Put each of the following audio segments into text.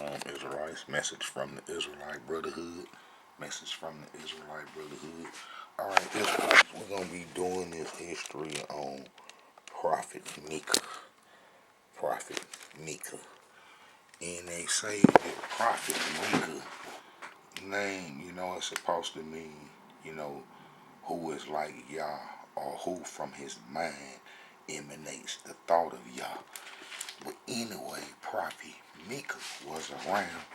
Shalom, Israelites. Message from the Israelite Brotherhood. Message from the Israelite Brotherhood. Alright, Israelites, we're going to be doing this history on Prophet Micah. Prophet Micah. And they say that Prophet Micah name, it's supposed to mean, who is like YAH, or who from his mind emanates the thought of YAH. But anyway, Prophet Micah was around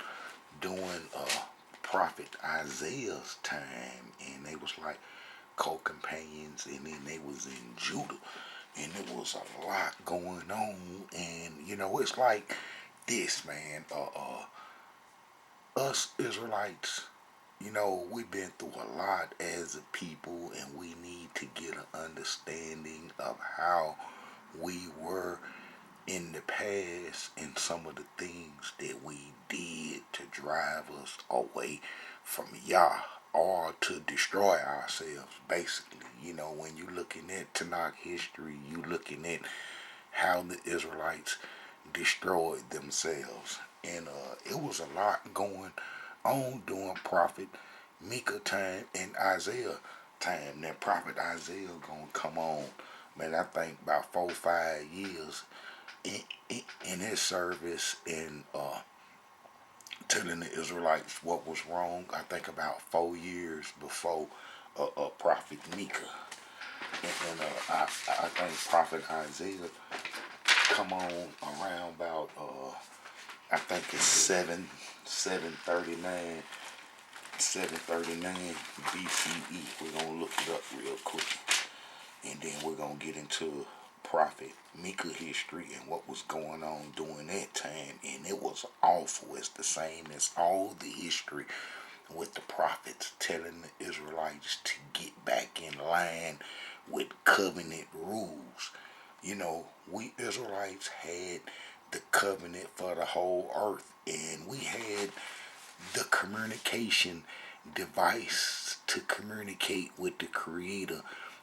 during Prophet Isaiah's time, and they was like co-companions, and then they was in Judah, and there was a lot going on, and it's like this, man. Us Israelites, we've been through a lot as a people, and we need to get an understanding of how we were in the past and some of the things that we did to drive us away from YAH or to destroy ourselves, basically. When you're looking at Tanakh history, you're looking at how the Israelites destroyed themselves. And it was a lot going on during Prophet Micah time and Isaiah time. That Prophet Isaiah gonna come on, man, I think about 4 or 5 years in his service, and telling the Israelites what was wrong. I think about 4 years before Prophet Micah, and I think Prophet Isaiah come on around about I think it's 739 BCE. We're gonna look it up real quick, and then we're gonna get into Prophet Micah history and what was going on during that time. And it was awful. It's the same as all the history with the prophets telling the Israelites to get back in line with covenant rules. We Israelites had the covenant for the whole earth, and we had the communication device to communicate with the Creator,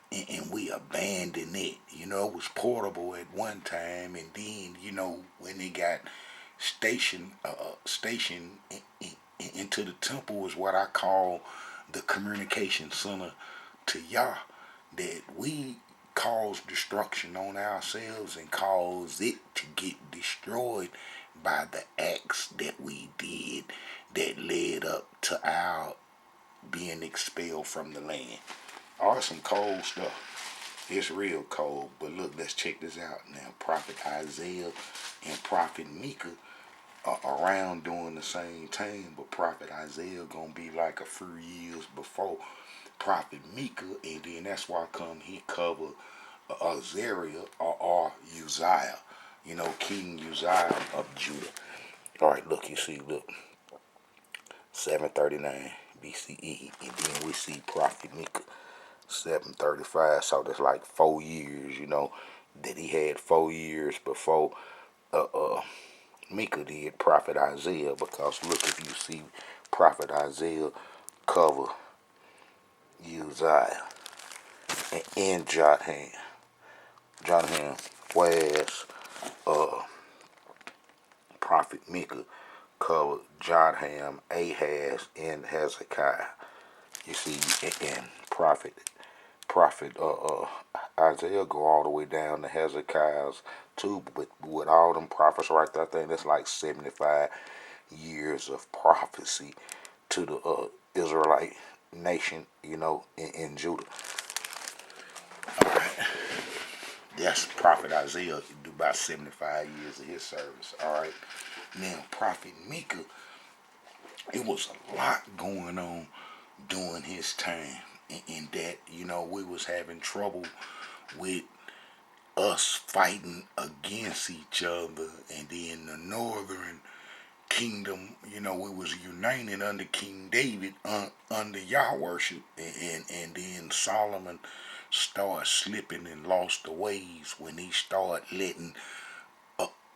and we abandoned it. It was portable at one time, and then when it got stationed into the temple is what I call the communication center to YAH, that we caused destruction on ourselves and caused it to get destroyed by the acts that we did that led up to our being expelled from the land. All some cold stuff. It's real cold. But look, let's check this out now. Prophet Isaiah and Prophet Micah are around during the same time, but Prophet Isaiah gonna be like a few years before Prophet Micah, and then that's why he cover Azariah or Uzziah, King Uzziah of Judah. All right, look, 739 BCE, and then we see Prophet Micah 735. So that's like 4 years, that he had 4 years before Micah did Prophet Isaiah. Because look, if you see Prophet Isaiah cover Uzziah and Jotham, whereas Prophet Micah covered Jotham, Ahaz, and Hezekiah. You see, and Prophet Isaiah go all the way down to Hezekiah's too, but with all them prophets right there, I think that's like 75 years of prophecy to the Israelite nation, in Judah. All right, that's Prophet Isaiah. He do about 75 years of his service. All right, now Prophet Micah, it was a lot going on during his time, in that we was having trouble with us fighting against each other, and then the northern kingdom, we was united under King David under YAH worship, and then Solomon started slipping and lost the ways when he started letting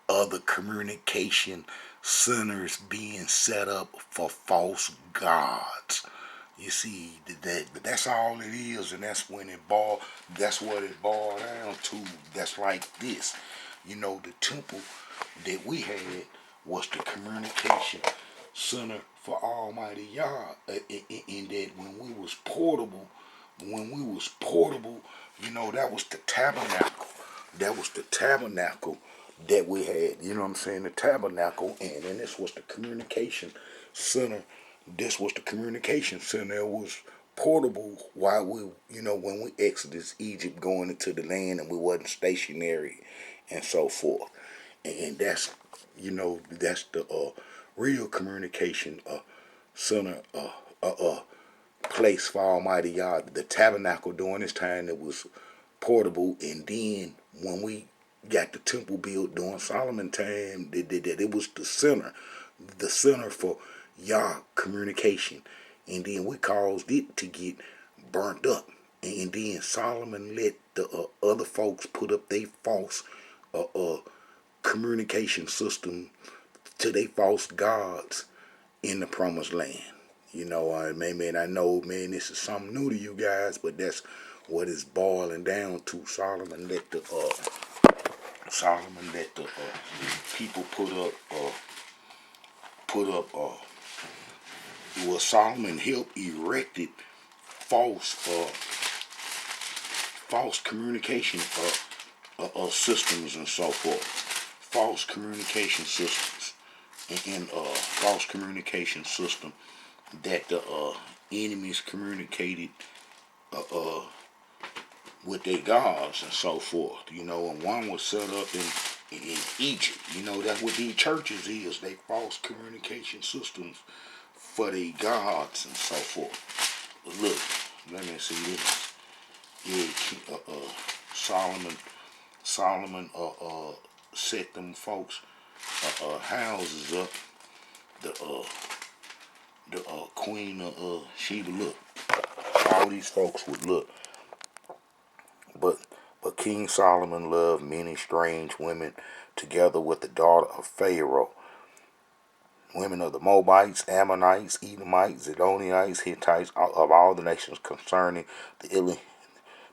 other communication centers being set up for false gods. You see, that's all it is, and that's what it boiled down to. That's like this. The temple that we had was the communication center for Almighty Yah. In that when we was portable, that was the tabernacle. That was the tabernacle that we had. You know what I'm saying? The tabernacle, and this was the communication center. This was the communication center. It was portable while when we exited Egypt going into the land and we wasn't stationary and so forth. And that's, that's the real communication center place for Almighty Yah. The tabernacle during this time, it was portable, and then when we got the temple built during Solomon time, it was the center for Yah communication, and then we caused it to get burnt up, and then Solomon let the other folks put up their false communication system to their false gods in the promised land. Man, I know, man, this is something new to you guys, but that's what it's boiling down to. Solomon let the people Solomon helped erected false communication systems and so forth. False communication systems and false communication system that the enemies communicated with their gods and so forth. And one was set up in Egypt. That's what these churches is. They false communication systems for their gods and so forth. But look, let me see this. Yeah, Solomon set them folks houses up. The queen of Sheba, look, all these folks would look. But King Solomon loved many strange women, together with the daughter of Pharaoh, women of the Moabites, Ammonites, Edomites, Zidonites, Hittites, of all the nations concerning the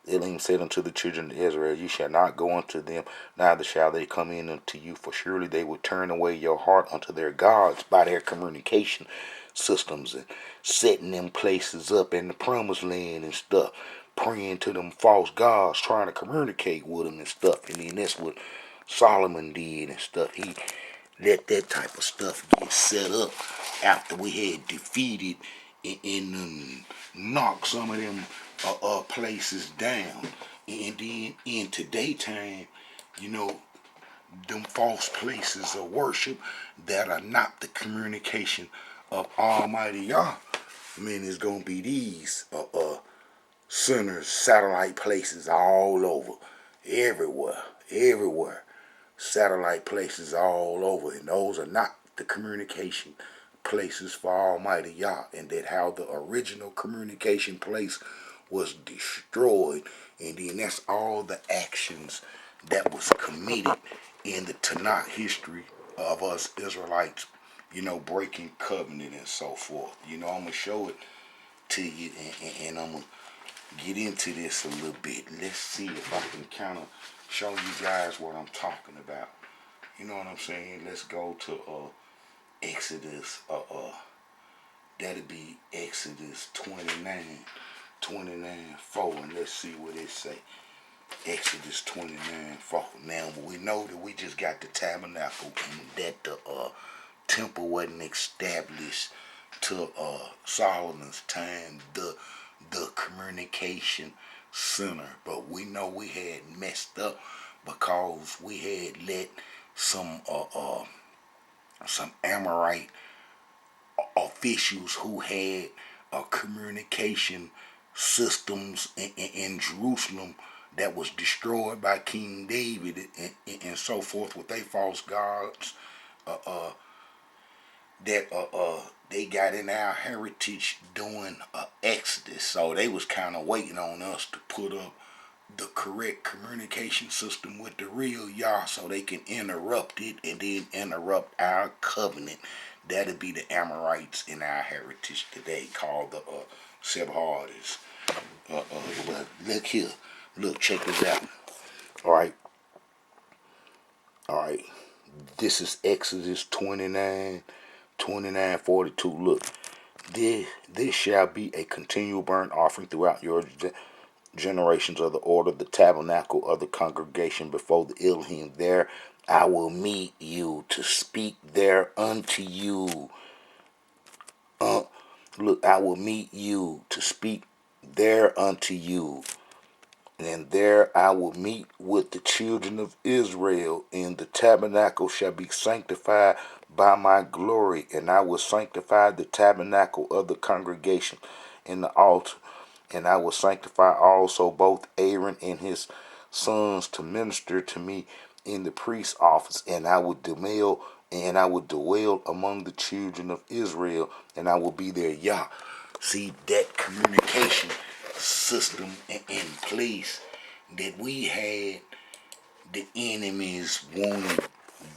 Elohim said unto the children of Israel, you shall not go unto them, neither shall they come in unto you, for surely they would turn away your heart unto their gods by their communication systems and setting them places up in the promised land and stuff, praying to them false gods, trying to communicate with them and stuff. And then that's what Solomon did and stuff. He let that type of stuff get set up after we had defeated and knocked some of them places down. And then in today time, them false places of worship that are not the communication of Almighty Yah. I mean, it's gonna be these centers, satellite places all over, everywhere, satellite places all over, and those are not the communication places for Almighty Yah, and that how the original communication place was destroyed, and then that's all the actions that was committed in the Tanakh history of us Israelites, breaking covenant and so forth. I'm gonna show it to you, and I'm gonna get into this a little bit. Let's see if I can kind of show you guys what I'm talking about. You know what I'm saying? Let's go to Exodus. That'll be Exodus 29:4, and let's see what it say. Exodus 29:4. Now we know that we just got the tabernacle and that the temple wasn't established till Solomon's time, the communication center. But we know we had messed up because we had let some Amorite officials who had communication systems in Jerusalem that was destroyed by King David and so forth with their false gods that they got in our heritage during Exodus. So they was kind of waiting on us to put up the correct communication system with the real Yah so they can interrupt it and then interrupt our covenant. That'll be the Amorites in our heritage today, called the Sebhardis. But look here. Look, check this out. All right. This is Exodus 29:42. Look, this shall be a continual burnt offering throughout your generations of the order, the tabernacle of the congregation before the Elohim. There I will meet you to speak there unto you. Look, I will meet you to speak there unto you. And there I will meet with the children of Israel, and the tabernacle shall be sanctified by my glory, and I will sanctify the tabernacle of the congregation and the altar, and I will sanctify also both Aaron and his sons to minister to me in the priest's office, and I will dwell among the children of Israel, and I will be their Yah. See that communication system in place that we had, the enemies wanted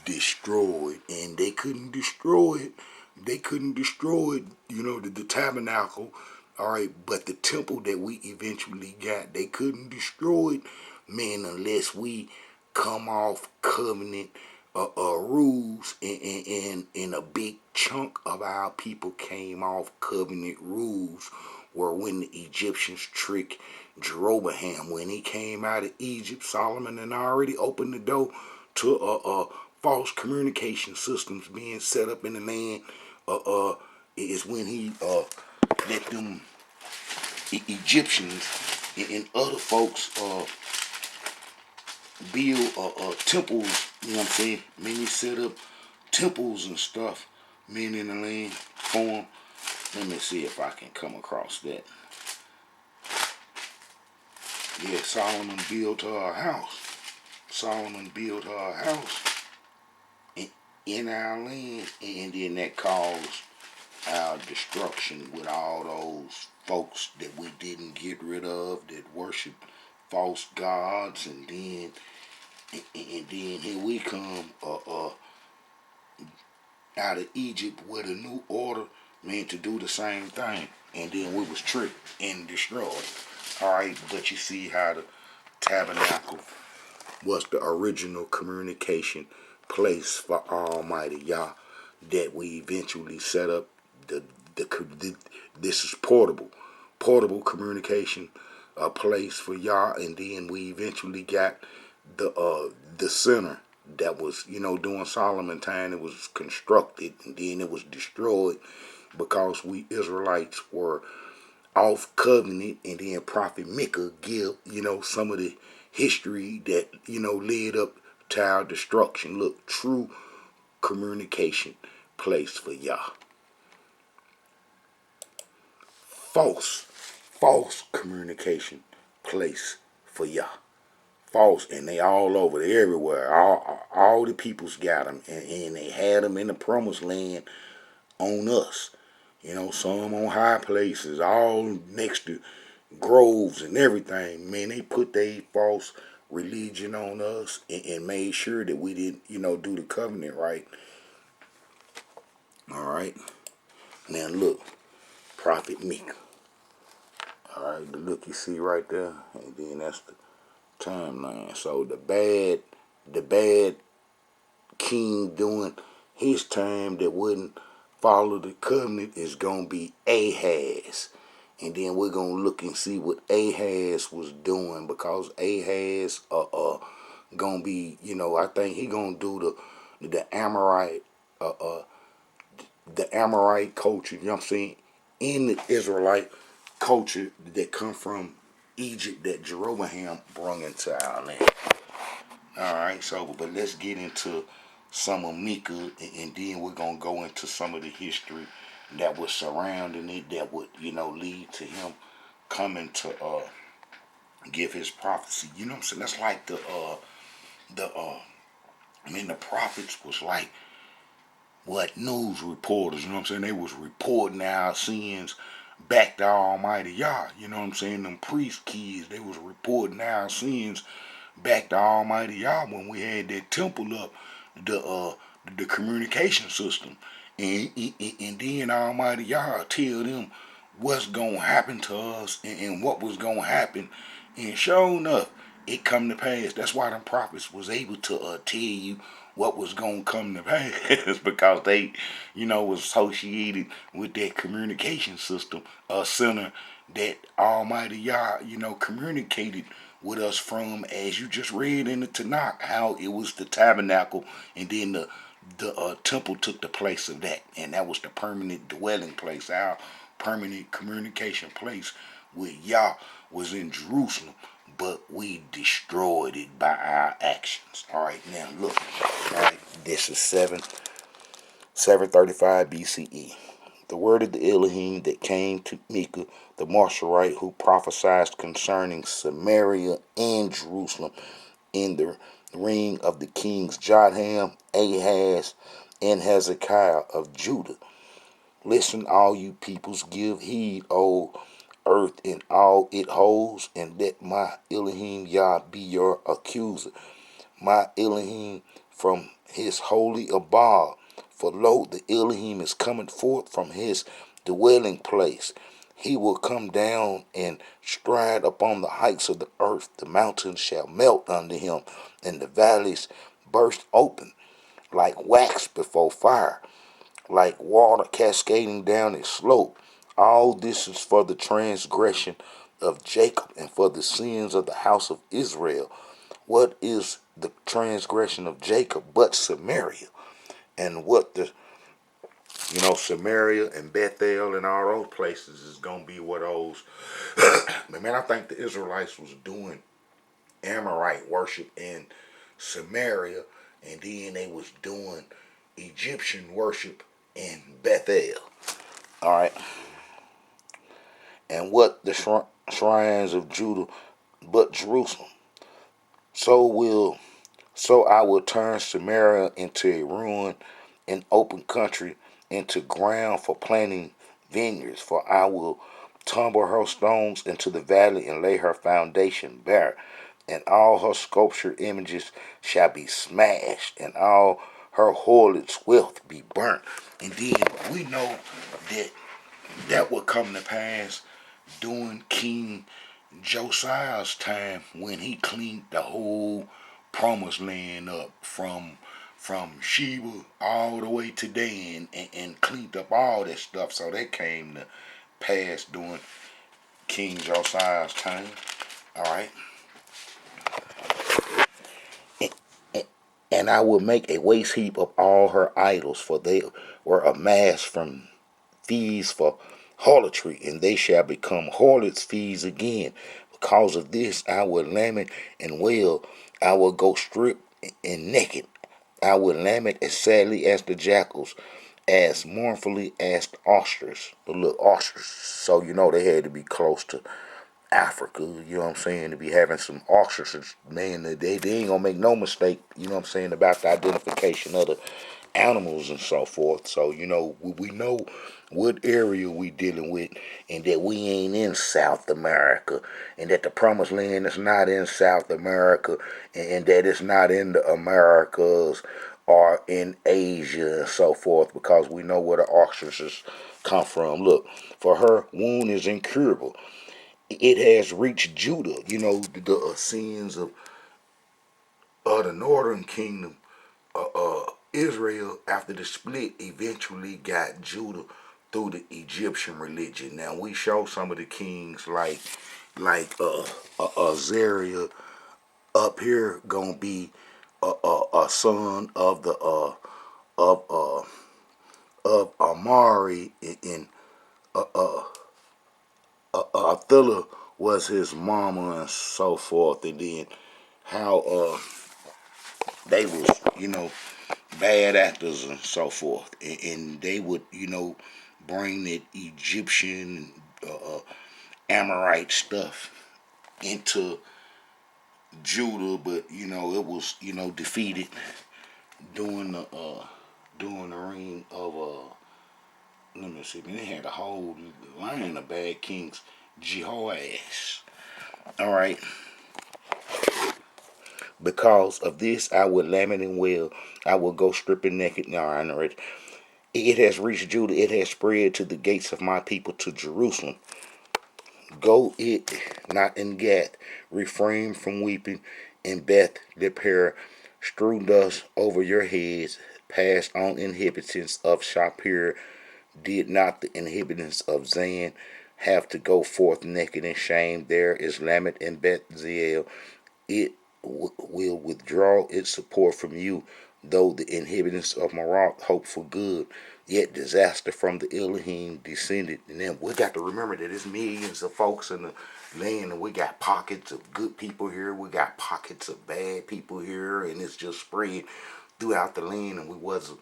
destroyed, and they couldn't destroy it. They couldn't destroy it, the tabernacle, all right, but the temple that we eventually got, they couldn't destroy it, man, unless we come off covenant rules, and a big chunk of our people came off covenant rules, where when the Egyptians tricked Jeroboam, when he came out of Egypt, Solomon had already opened the door to false communication systems being set up in the land. Is when he let them Egyptians and other folks build temples, you know what I'm saying? Many set up temples and stuff, men in the land for them. Let me see if I can come across that. Yeah, Solomon built her a house. Solomon built her a house in our land, and then that caused our destruction with all those folks that we didn't get rid of that worship false gods, and then here we come out of Egypt with a new order, man, to do the same thing, and then we was tricked and destroyed. All right, but you see how the tabernacle was the original communication place for Almighty Yah, that we eventually set up the this is portable communication place for Yah, and then we eventually got the center that was, during Solomon time. It was constructed, and then it was destroyed because we Israelites were off covenant, and then Prophet Micah give, some of the history that, led up to our destruction. Look, true communication place for Yah. False communication place for Yah. False, and they all over, they everywhere. All the peoples got them, and they had them in the promised land on us. Some on high places, all next to groves and everything. Man, they put their false religion on us, and made sure that we didn't, do the covenant right. All right. Now look, Prophet Micah. All right, the look you see right there, and then that's the timeline. So the bad king doing his time that wouldn't follow the covenant is gonna be Ahaz. And then we're gonna look and see what Ahaz was doing, because Ahaz gonna be, I think he gonna do the Amorite culture, you know what I'm saying, in the Israelite culture that come from Egypt, that Jeroboam brought into our land. All right, so but let's get into some of Micah, and then we're gonna go into some of the history that was surrounding it, that would, lead to him coming to give his prophecy. You know what I'm saying? That's like the prophets was like what news reporters, you know what I'm saying? They was reporting our sins back to Almighty Yah. You know what I'm saying? Them priest kids, they was reporting our sins back to Almighty Yah when we had that temple up, the communication system. And then Almighty Yah tell them what's gonna happen to us, and what was gonna happen. And sure enough, it come to pass. That's why them prophets was able to tell you what was going to come to pass because they, was associated with that communication system, a center that Almighty Yah, communicated with us from, as you just read in the Tanakh, how it was the tabernacle, and then the temple took the place of that, and that was the permanent dwelling place. Our permanent communication place with Yah was in Jerusalem, but we destroyed it by our actions. All right, now look. All right, this is 735 BCE. The word of the Elohim that came to Micah the Marshallite, who prophesied concerning Samaria and Jerusalem in the reign of the kings Jotham, Ahaz, and Hezekiah of Judah. Listen, all you peoples, give heed, O earth and all it holds, and let my Elohim Yah be your accuser. My Elohim from his holy abode. For lo, the Elohim is coming forth from his dwelling place. He will come down and stride upon the heights of the earth. The mountains shall melt under him, and the valleys burst open like wax before fire, like water cascading down a slope. All this is for the transgression of Jacob and for the sins of the house of Israel. What is the transgression of Jacob but Samaria? And what the, Samaria and Bethel and all those places is going to be what those, man, I think the Israelites was doing Amorite worship in Samaria, and then they was doing Egyptian worship in Bethel. All right. And what the shrines of Judah but Jerusalem. So I will turn Samaria into a ruin, an open country into ground for planting vineyards. For I will tumble her stones into the valley and lay her foundation bare, and all her sculptured images shall be smashed, and all her harlot's wealth be burnt. And then we know that will come to pass during King Josiah's time, when he cleaned the whole promised land up from Sheba all the way to Dan, and cleaned up all that stuff. So that came to pass during King Josiah's time. All right. And I will make a waste heap of all her idols, for they were amassed from fees for harlotry, and they shall become harlots' fees again. Because of this I will lament and wail. I will go stripped and naked. I will lament as sadly as the jackals, as mournfully as the ostrich, the little ostrich. So they had to be close to Africa, to be having some ostriches, man, they ain't gonna make no mistake, about the identification of the animals and so forth. So, we know what area we dealing with, and that we ain't in South America, and that the promised land is not in South America, and that it's not in the Americas or in Asia and so forth, because we know where the ostriches come from. Look, for her wound is incurable. It has reached Judah, the sins of the northern kingdom. Israel, after the split, eventually got Judah through the Egyptian religion. Now we show some of the kings like Azariah up here gonna be a son of the of Amari, and Athila was his mama and so forth, and then how they was bad actors and so forth, and they would bring that Egyptian Amorite stuff into Judah, but it was defeated during the reign of let me see, they had a whole line of bad kings. Jehoash. All right. Because of this, I will lament and wail. I will go stripping naked. No, I know it. It has reached Judah. It has spread to the gates of my people, to Jerusalem. Go it not in Gath. Refrain from weeping in Beth Lepera. strew dust over your heads, pass on inhabitants of Shapir. Did not the inhabitants of Zan have to go forth naked and shame? There is Lamed and Bethzeel. It will withdraw its support from you, though the inhabitants of Maroc hope for good. Yet disaster from the Elohim descended. And then we got to remember that there's millions of folks in the land, and we got pockets of good people here. We got pockets of bad people here, and it's just spread throughout the land, and we wasn't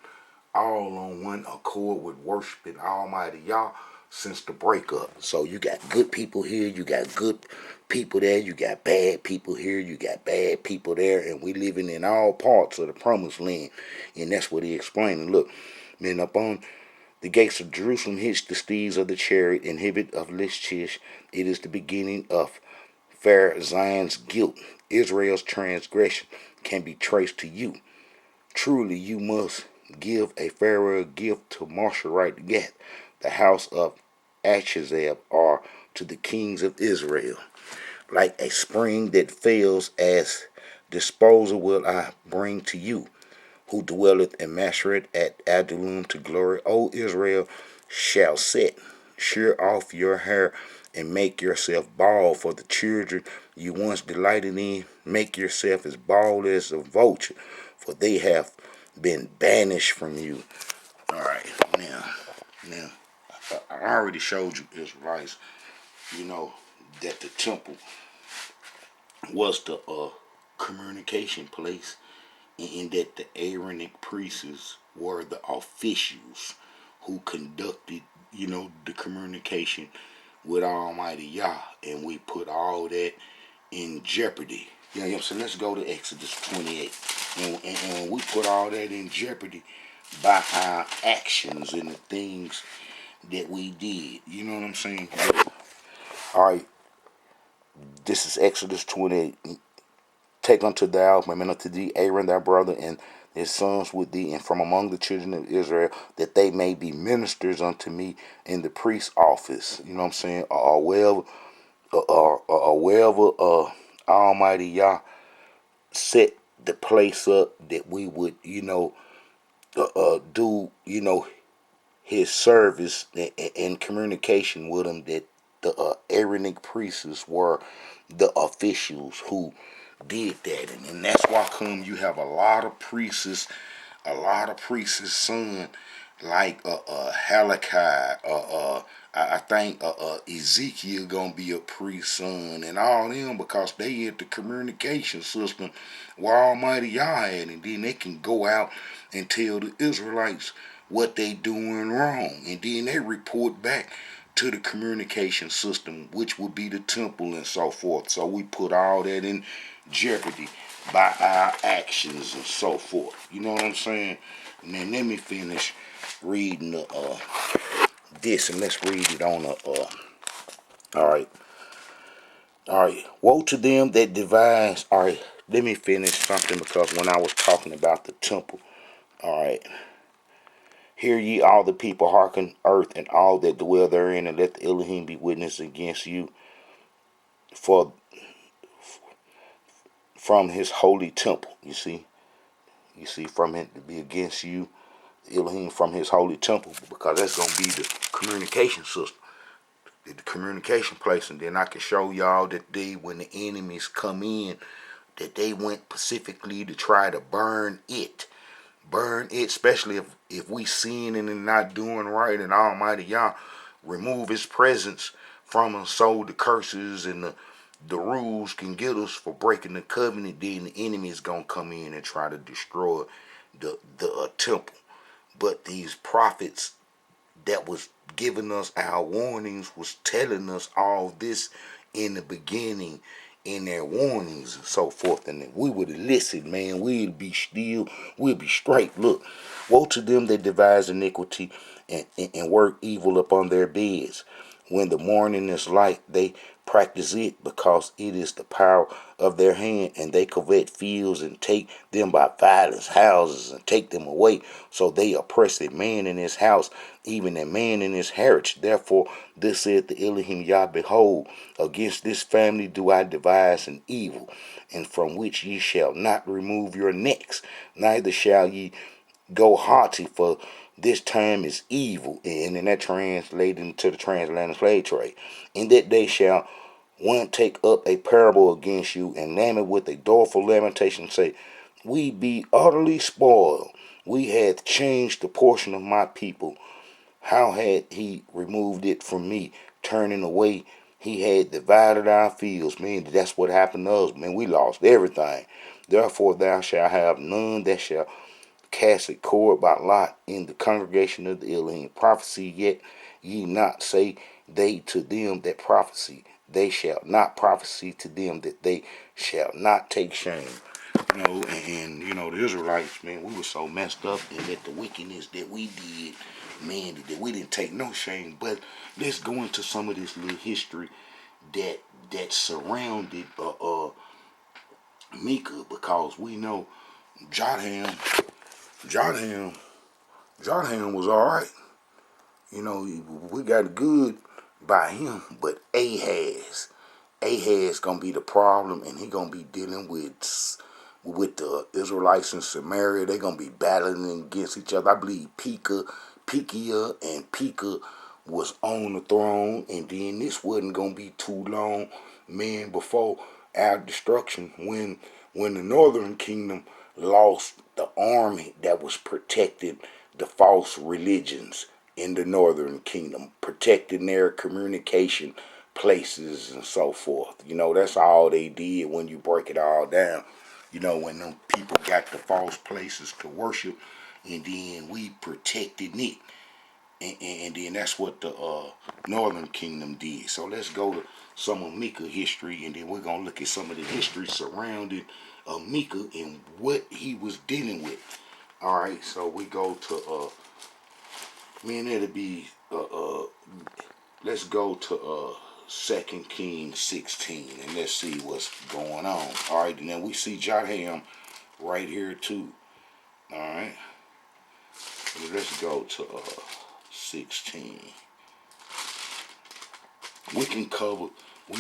all on one accord with worshiping Almighty Yah since the breakup. So you got good people here, you got good people there, you got bad people here, you got bad people there, and we living in all parts of the promised land. And that's what he explained. Look, men, upon the gates of Jerusalem hitch the steeds of the chariot, inhibit of Lischish. It is the beginning of fair Zion's guilt. Israel's transgression can be traced to you. Truly, you must give a farewell gift to Masharite Gath, the house of Achazab, or to the kings of Israel. Like a spring that fails, as disposal will I bring to you, who dwelleth in Masharet at Adullam to glory. O Israel, shall set, shear off your hair, and make yourself bald for the children you once delighted in. Make yourself as bald as a vulture, for they have been banished from you. All right, now, I already showed you, Israelites, that the temple was the communication place, and that the Aaronic priests were the officials who conducted, the communication with Almighty Yah, and we put all that in jeopardy. So let's go to Exodus 28. And we put all that in jeopardy by our actions and the things that we did. You know what I'm saying? All right, this is Exodus 28. Take unto thou, unto thee, Aaron thy brother, and his sons with thee, and from among the children of Israel, that they may be ministers unto me in the priest's office. You know what I'm saying? Or wherever Almighty Yah set the place up that we would, do, his service and communication with him, that the Aaronic priests were the officials who did that. And that's why come you have a lot of priests, son, like Halakai, I think Ezekiel gonna be a priest son, and all them, because they at the communication system where Almighty Yah at, and then they can go out and tell the Israelites what they doing wrong, and then they report back to the communication system, which would be the temple and so forth. So we put all that in jeopardy by our actions and so forth. You know what I'm saying? And then let me finish reading this, and let's read it on all right. Woe to them that devise. All right, let me finish something, because when I was talking about the temple, all right. Hear ye all the people, hearken earth and all that dwell therein, and let the Elohim be witness against you, for from his holy temple. You see, from him to be against you, Elohim from his holy temple, because that's gonna be the communication system, the communication place. And then I can show y'all that when the enemies come in, that they went specifically to try to burn it, especially if we sin and not doing right, and Almighty Yah remove his presence from us, so the curses and the rules can get us for breaking the covenant. Then the enemy is gonna come in and try to destroy the temple. But these prophets that was giving us our warnings was telling us all this in the beginning, in their warnings and so forth, and if we would have listened, man, we'd be still, we'd be straight. Look, woe to them that devise iniquity and work evil upon their beds. When the morning is light, they practice it, because it is the power of their hand, and they covet fields and take them by violence, houses and take them away. So they oppress a man in his house, even a man in his heritage. Therefore, this saith the Elohim Yah, behold, against this family do I devise an evil, and from which ye shall not remove your necks, neither shall ye go haughty, for this time is evil. And then that translated into the transatlantic slave trade. In that day shall one take up a parable against you, and lament with a doleful lamentation, say, we be utterly spoiled. We hath changed the portion of my people. How had he removed it from me? Turning away, he had divided our fields. Man, that's what happened to us. Man, we lost everything. Therefore thou shalt have none that shall cast a cord by lot in the congregation of the Elohim. Prophecy yet ye not, say they to them that prophesy. They shall not prophesy to them that they shall not take shame. The Israelites, man, we were so messed up, and that the wickedness that we did, man, that we didn't take no shame. But let's go into some of this little history that surrounded Micah, because we know Jotham Jotham was all right. We got good by him, but Ahaz gonna be the problem, and he gonna be dealing with the Israelites in Samaria. They gonna be battling against each other. I believe Pekah and Pekah was on the throne, and then this wasn't gonna be too long, man, before our destruction, when the northern kingdom lost the army that was protecting the false religions in the northern kingdom, protecting their communication places and so forth. That's all they did when you break it all down. When them people got the false places to worship, and then we protected it. And then that's what the northern kingdom did. So let's go to some of Micah history, and then we're going to look at some of the history surrounding Micah and what he was dealing with. All right, so we go to, it'll be, let's go to 2 Kings 16, and let's see what's going on. All right, and then we see Jotham right here too. All right, so let's go to 16. We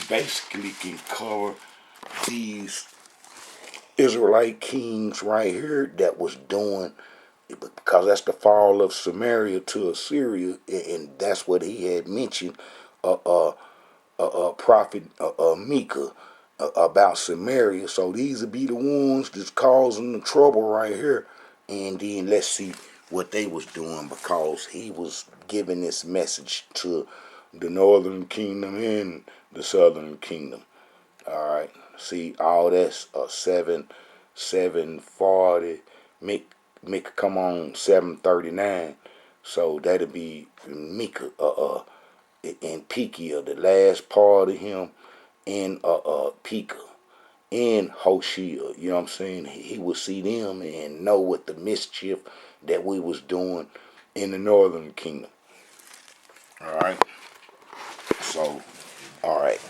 basically can cover these Israelite kings right here that was doing, because that's the fall of Samaria to Assyria, and that's what he had mentioned, prophet Micah, about Samaria. So these would be the ones that's causing the trouble right here. And then let's see what they was doing, because he was giving this message to the northern kingdom and the southern kingdom. All right, see, all that's 740. Micah come on 739. So that'll be Micah and Pekah, the last part of him, and Pekah and Hoshea. You know what I'm saying? He would see them and know what the mischief that we was doing in the northern kingdom. All right. So, all right.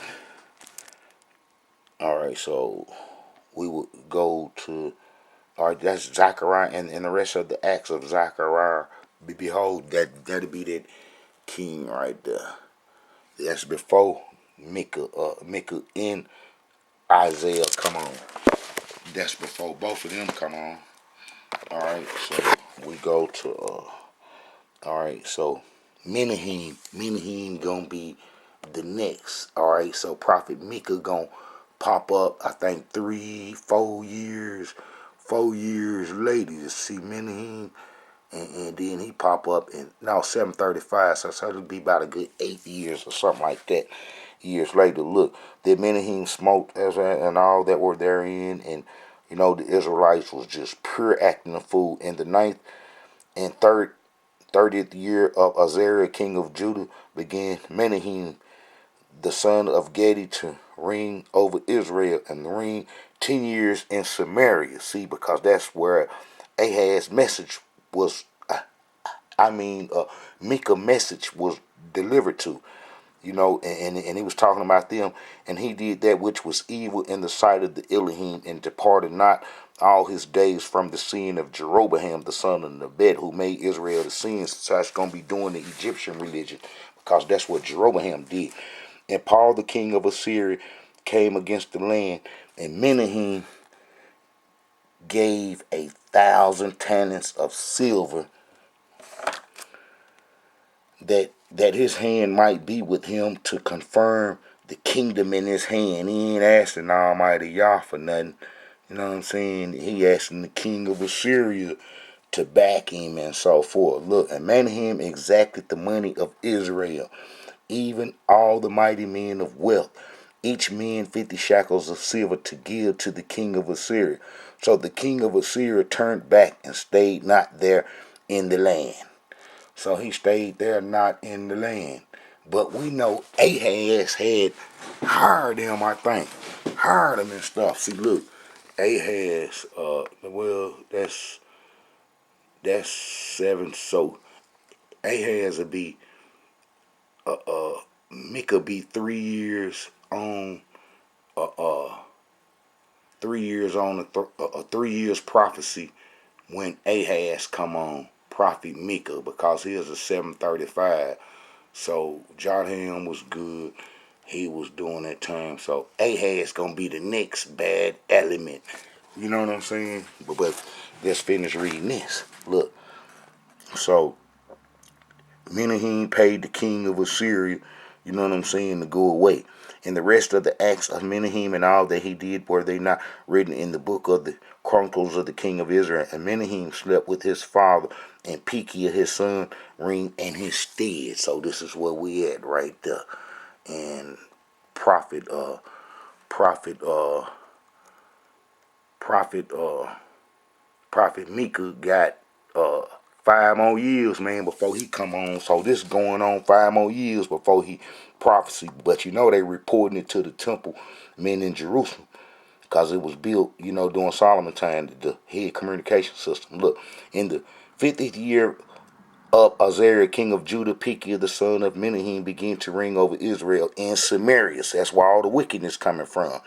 So we would go to, all right, that's Zechariah, and the rest of the acts of Zechariah. Behold, that'll be that king right there. That's before Micah and Isaiah come on. That's before both of them come on. All right, so we go to all right, so Menahem gonna be the next. All right, so Prophet Micah gonna pop up. I think 4 years later. You see Menahem, and then he pop up in now 735. So it'll be about a good 8 years or something like that. Years later, look, that Menahem smoked and all that were therein, and the Israelites was just pure acting a fool. In the ninth and 30th year of Azariah, king of Judah, began Menahem, the son of Gedi, to reign over Israel, and reign 10 years in Samaria. See, because that's where Ahaz's message was, Micah's message was delivered to. and he was talking about them, and he did that which was evil in the sight of the Elohim, and departed not all his days from the sin of Jeroboam the son of Nebat, who made Israel to sin. So it's going to be doing the Egyptian religion, because that's what Jeroboam did. And Paul the king of Assyria came against the land, and Menahem gave 1,000 talents of silver, that his hand might be with him, to confirm the kingdom in his hand. He ain't asking the Almighty YAH for nothing. You know what I'm saying? He asking the king of Assyria to back him and so forth. Look, and Menahem exacted the money of Israel, even all the mighty men of wealth, each man 50 shekels of silver, to give to the king of Assyria. So the king of Assyria turned back and stayed not there in the land. So he stayed there not in the land. But we know Ahaz had hired him, I think. Hired him and stuff. See, look, Ahaz, well, that's 7. So Ahaz would be, Micah be 3 years on, 3 years on, 3 years prophecy when Ahaz come on prophet Micah, because he is a 735. So Jotham was good. He was doing that time. So Ahaz gonna be the next bad element. You know what I'm saying? But let's finish reading this. Look. So Menahem paid the king of Assyria, you know what I'm saying, to go away. And the rest of the acts of Menahem and all that he did, were they not written in the book of the Chronicles of the king of Israel? And Menahem slept with his father, and Pekah his son reigned in his stead. So this is where we at right there. And prophet prophet uh prophet prophet Micah got 5 more years, man, before he come on. So this going on 5 more years before he prophecy. But they reporting it to the temple men in Jerusalem, because it was built, during Solomon time, the head communication system. Look, in the 50th year of Azariah, king of Judah, Pekah the son of Menahem began to reign over Israel in Samaria. So that's where all the wickedness coming from.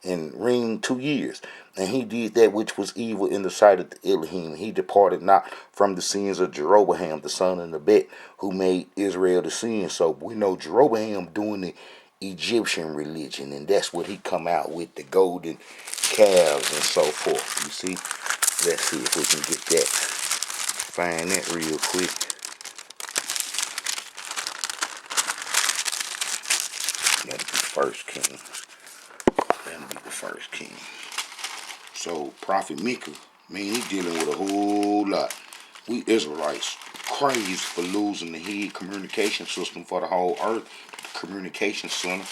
And reigned 2 years. And he did that which was evil in the sight of the Elohim. He departed not from the sins of Jeroboam the son of Nebat, who made Israel to sin. So we know Jeroboam doing the Egyptian religion, and that's what he come out with, the golden calves and so forth. You see? Let's see if we can get that. Find that real quick. That'll be First King. That'll be the First King. So Prophet Micah, man, he dealing with a whole lot. We Israelites crazy for losing the head communication system for the whole earth, the communication center,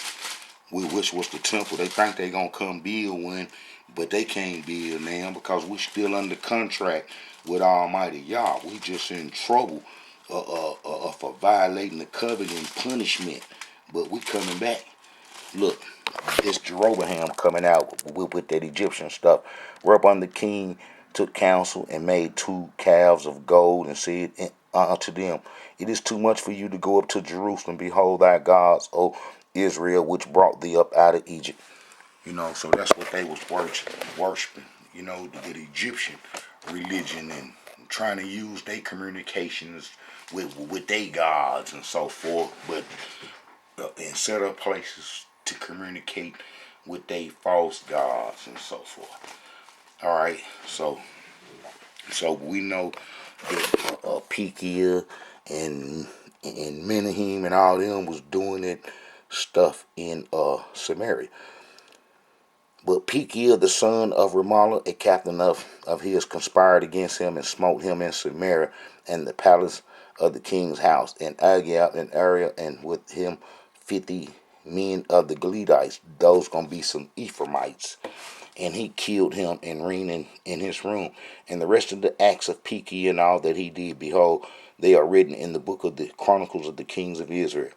which was the temple. They think they gonna come build one, but they can't build now, because we still under contract with Almighty YAH. We just in trouble for violating the covenant and punishment, but we coming back. Look, this Jeroboam coming out with that Egyptian stuff. Whereupon the king took counsel and made 2 calves of gold, and said unto them, it is too much for you to go up to Jerusalem. Behold thy gods, O Israel, which brought thee up out of Egypt. So that's what they was worshiping. The Egyptian religion, and trying to use their communications with their gods and so forth, but and set up places to communicate with their false gods and so forth. All right, so we know that Pekah and Menahem and all them was doing that stuff in Samaria. But Pekah the son of Remaliah, a captain of his, conspired against him, and smote him in Samaria and the palace of the king's house, and Agag and Ariel, and with him 50 men of the Galileans. Those gonna be some Ephraimites. And he killed him and reigned in his room. And the rest of the acts of Pekah and all that he did, behold, they are written in the book of the Chronicles of the kings of Israel.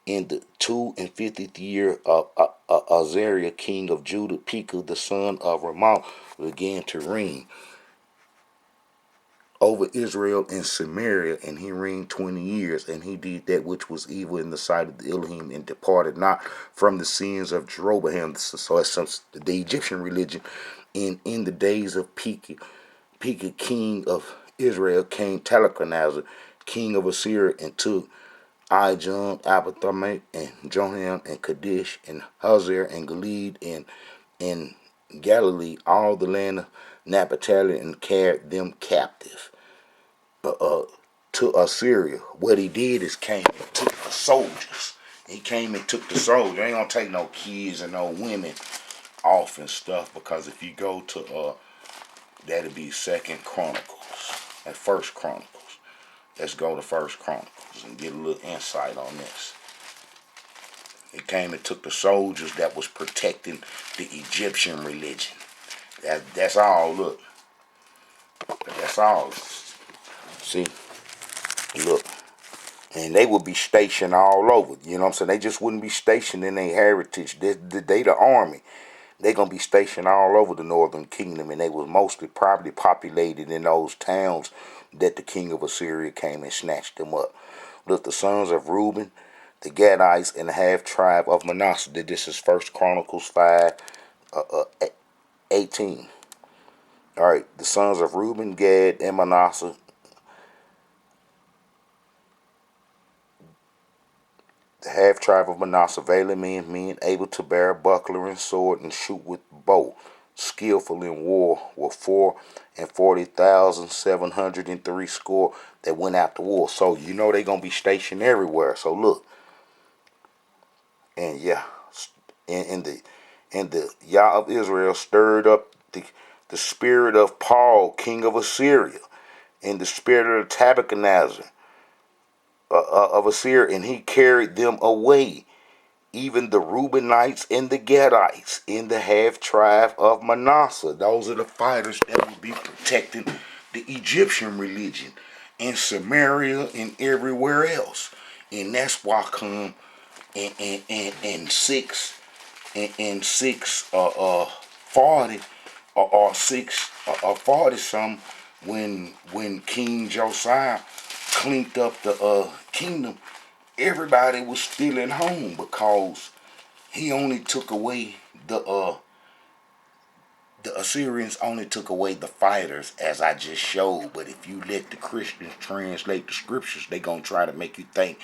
In the 52nd year of Azariah, king of Judah, Pekah the son of Remaliah began to reign. over Israel and Samaria, and he reigned 20 years, and he did that which was evil in the sight of the Elohim, and departed not from the sins of Jeroboam. So that's the Egyptian religion. And in the days of Pekah, king of Israel, came Talcanazer, king of Assyria, and took Ijon, Abatham, and Jonam, and Kadesh, and Hazar, and Gilead, and Galilee, all the land of Naphtali, and carried them captive to Assyria. What he did is came and took the soldiers. He came and took the soldiers. Ain't gonna take no kids and no women off and stuff, because if you go to that'd be Second Chronicles and First Chronicles. Let's go to First Chronicles and get a little insight on this. He came and took the soldiers that was protecting the Egyptian religion. That's all. Look, that's all. See, look. And they would be stationed all over. You know what I'm saying? They just wouldn't be stationed in their heritage. They the army. They gonna be stationed all over the northern kingdom, and they was mostly probably populated in those towns that the king of Assyria came and snatched them up. Look, the sons of Reuben, the Gadites, and the half tribe of Manasseh. This is First Chronicles 5:18. All right, the sons of Reuben, Gad, and Manasseh. The half tribe of Manasseh, valiant men able to bear buckler and sword and shoot with bow, skillful in war, were 440,703 score that went out to war. So you know they gonna be stationed everywhere. So look, and yeah, and the YAH of Israel stirred up the spirit of Paul, king of Assyria, and the spirit of Tabernacler of Assyria, and he carried them away, even the Reubenites and the Gadites in the half tribe of Manasseh. Those are the fighters that will be protecting the Egyptian religion in Samaria and everywhere else. And that's why come in 640 or 640 some, when King Josiah cleaned up the kingdom, everybody was still at home, because he only took away the Assyrians only took away the fighters, as I just showed. But if you let the Christians translate the scriptures, they gonna try to make you think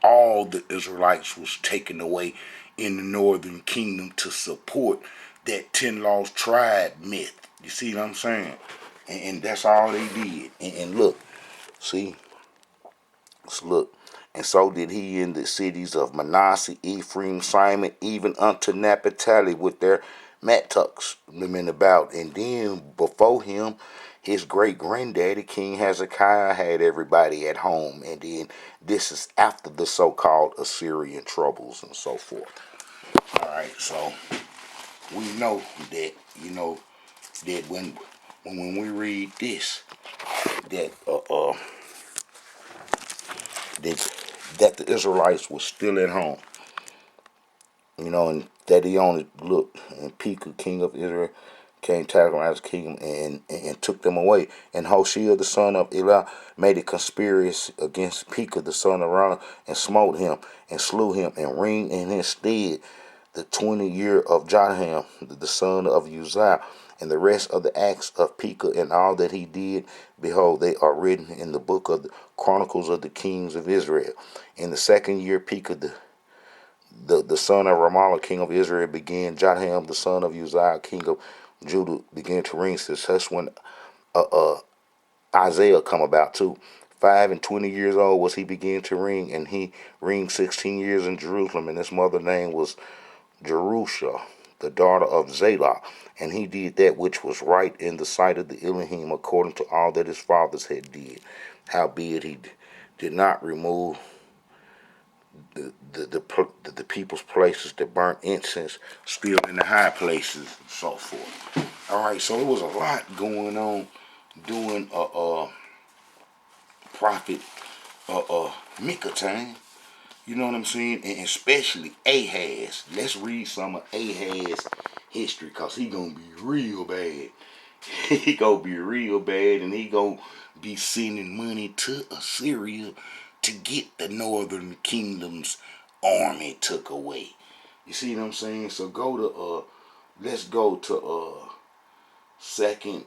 all the Israelites was taken away in the northern kingdom to support that 10 lost tribe myth. You see what I'm saying? And that's all they did. And look, see, look. And so did he in the cities of Manasseh, Ephraim, Simon, even unto Naphtali, with their mattucks men about. And then before him, his great granddaddy, King Hezekiah, had everybody at home. And then this is after the so-called Assyrian troubles and so forth. All right, so we know that, that when we read this, that that the Israelites were still at home, and that he only looked, and Pekah, king of Israel, came tackling as king and took them away. And Hoshea, the son of Elah, made a conspiracy against Pekah, the son of Ram, and smote him and slew him, and reigned in his stead the 20 year of Jotham, the son of Uzziah. And the rest of the acts of Pekah and all that he did, behold, they are written in the book of the Chronicles of the Kings of Israel. In the second year, Pekah, the son of Ramallah, king of Israel, began. Jotham, the son of Uzziah, king of Judah, began to reign. That's when Isaiah come about too. 25 years old was he began to reign, and he reigned 16 years in Jerusalem. And his mother name was Jerusha, the daughter of Zadok. And he did that which was right in the sight of the Elohim, according to all that his fathers had did. Howbeit he did not remove the people's places that burnt incense, still in the high places, and so forth. All right, so it was a lot going on during prophet Micah time. You know what I'm saying? And especially Ahaz. Let's read some of Ahaz history, because he gonna be real bad he gonna be real bad, and he gonna be sending money to Assyria to get the northern kingdom's army took away. You see what I'm saying? So go to let's go to Second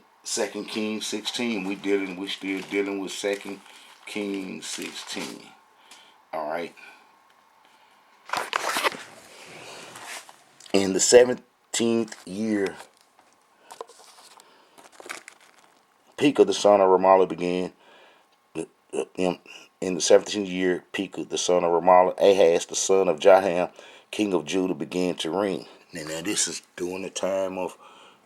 Kings 16. We still dealing with Second Kings 16. All right. In the 17th year, Pekah the son of Ramallah began. In the 17th year, Pekah the son of Ramallah, Ahaz the son of Jaham, king of Judah, began to reign. Now this is during the time of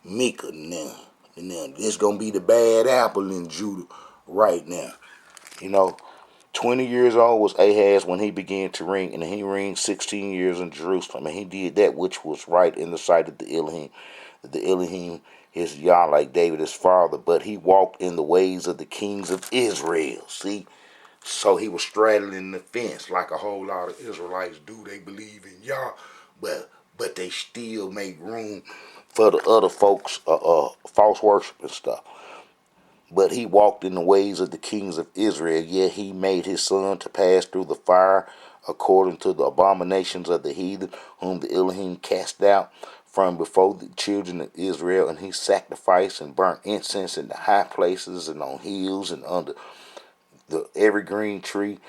Micah. Now this gonna be the bad apple in Judah right now. You know, 20 years old was Ahaz when he began to reign, and he reigned 16 years in Jerusalem. And he did that which was right in the sight of the Elohim. The Elohim is YAH like David his father, but he walked in the ways of the kings of Israel. See? So he was straddling the fence like a whole lot of Israelites do. They believe in YAH, but they still make room for the other folks, false worship and stuff. But he walked in the ways of the kings of Israel, yet he made his son to pass through the fire according to the abominations of the heathen, whom the Elohim cast out from before the children of Israel. And he sacrificed and burnt incense in the high places and on hills and under the every green tree.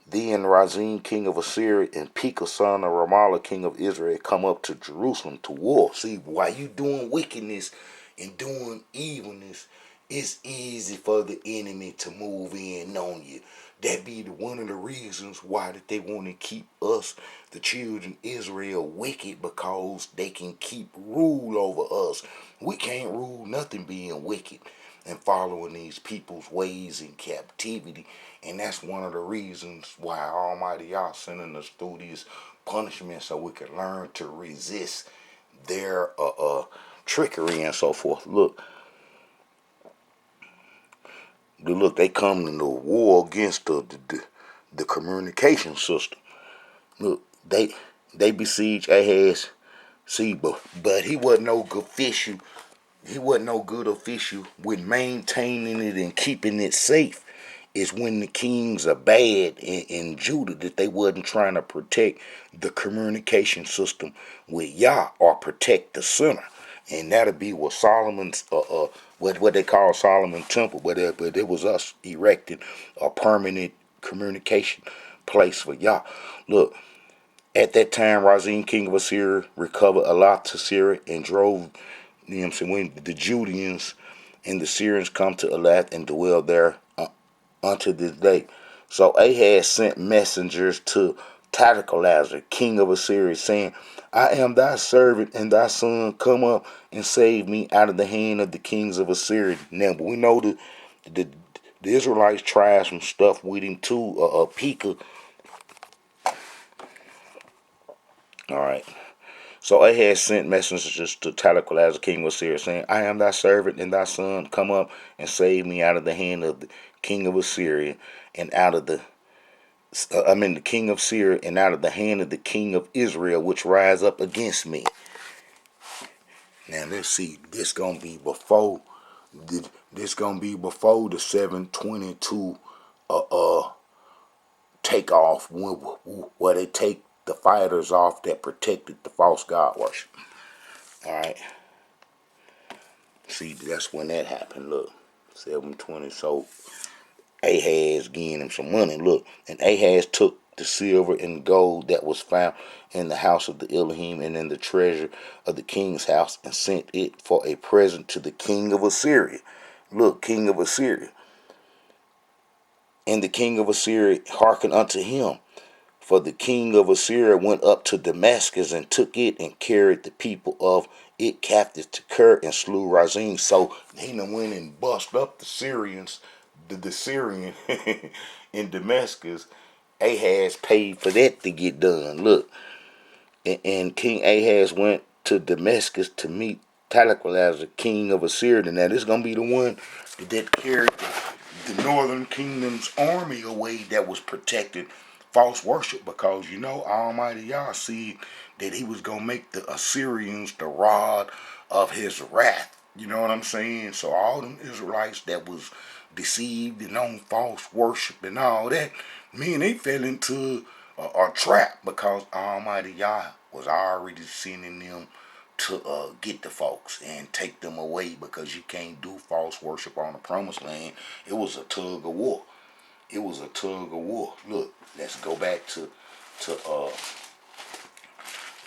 Then Rezin king of Assyria and Pekah son of Ramallah king of Israel come up to Jerusalem to war. See, while you doing wickedness and doing evilness, it's easy for the enemy to move in on you. That be one of the reasons why that they want to keep us, the children of Israel, wicked, because they can keep rule over us. We can't rule nothing being wicked and following these people's ways in captivity. And that's one of the reasons why Almighty YAH sending us through these punishments, so we can learn to resist their trickery and so forth. Look, they come into war against the communication system. Look, they besiege Ahaz. See, but he wasn't no good official. He wasn't no good official with maintaining it and keeping it safe. It's when the kings are bad in Judah that they wasn't trying to protect the communication system with YAH or protect the center. And that'll be what Solomon's what they call Solomon's temple, but it was us erecting a permanent communication place for YAH. Look, at that time, Rezin king of Assyria recovered alot to Syria and drove, you know what I'm saying, when the Judeans and the Syrians come to Elath and dwell there unto this day. So Ahaz sent messengers to Tiglath, king of Assyria, saying, I am thy servant and thy son. Come up and save me out of the hand of the kings of Assyria. Now, but we know the Israelites tried some stuff with him too. Pekah. All right. So Ahaz sent messengers to Tiglath, king of Assyria, saying, I am thy servant and thy son. Come up and save me out of the hand of the king of Assyria and out of the king of Syria and out of the hand of the king of Israel, which rise up against me. Now let's see. This gonna be before the 722 takeoff, where they take the fighters off that protected the false god worship. All right. See, that's when that happened. Look, 720. So Ahaz gave him some money. Look, and Ahaz took the silver and gold that was found in the house of the Elohim and in the treasure of the king's house, and sent it for a present to the king of Assyria. Look, king of Assyria. And the king of Assyria hearkened unto him. For the king of Assyria went up to Damascus and took it and carried the people of it captive to Ker and slew Rezin. So he went and bust up the Syrians, the Syrian in Damascus. Ahaz paid for that to get done. Look, and King Ahaz went to Damascus to meet Tiglath, the king of Assyria. Now this is gonna be the one that carried the northern kingdom's army away, that was protected false worship, because Almighty YAH said that he was gonna make the Assyrians the rod of his wrath. You know what I'm saying? So all them Israelites that was deceived and on false worship and all that, man, they fell into a trap because Almighty Yah was already sending them to get the folks and take them away because you can't do false worship on the promised land. It was a tug of war. It was a tug of war. Look, let's go back to uh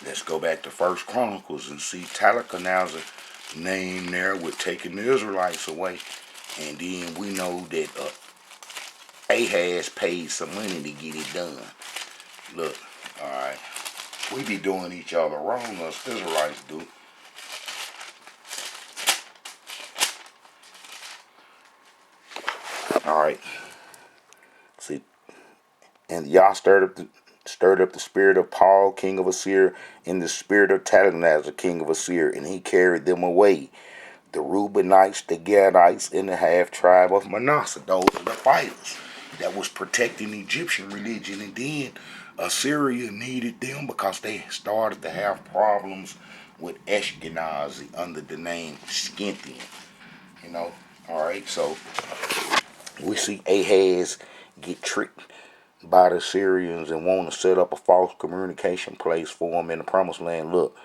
let's go back to First Chronicles and see Talcana's name there with taking the Israelites away. And then we know that Ahaz paid some money to get it done. Look, alright. We be doing each other wrong, us Israelites do. Alright. See, and Yah stirred up the spirit of Paul, king of Assyria, and the spirit of Talcana's, king of Assyria, and he carried them away. The Reubenites, the Gadites, and the half tribe of Manasseh. Those are the fighters that was protecting the Egyptian religion. And then Assyria needed them because they started to have problems with Ashkenazi under the name Scythian. You know, all right. So we see Ahaz get tricked by the Syrians and want to set up a false communication place for him in the promised land. Look,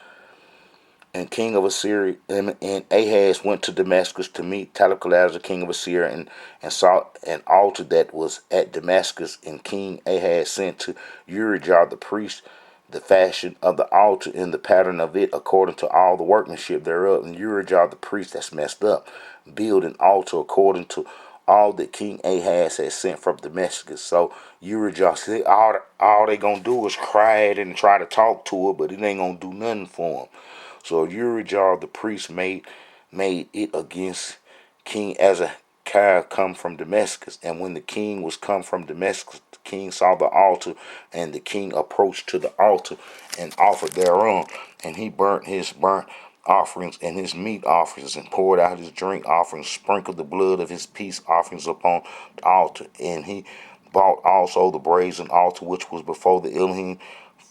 and king of Assyria, and Ahaz went to Damascus to meet Tiglath, king of Assyria, and saw an altar that was at Damascus. And King Ahaz sent to Urijah the priest the fashion of the altar and the pattern of it according to all the workmanship thereof. And Urijah the priest, that's messed up, build an altar according to all that King Ahaz had sent from Damascus. So Urijah said, all they gonna do is cry at it and try to talk to it, but it ain't gonna do nothing for him. So Urijah the priest made it against King Hezekiah come from Damascus. And when the king was come from Damascus, the king saw the altar, and the king approached to the altar and offered thereon. And he burnt his burnt offerings and his meat offerings, and poured out his drink offerings, sprinkled the blood of his peace offerings upon the altar. And he bought also the brazen altar which was before the Elohim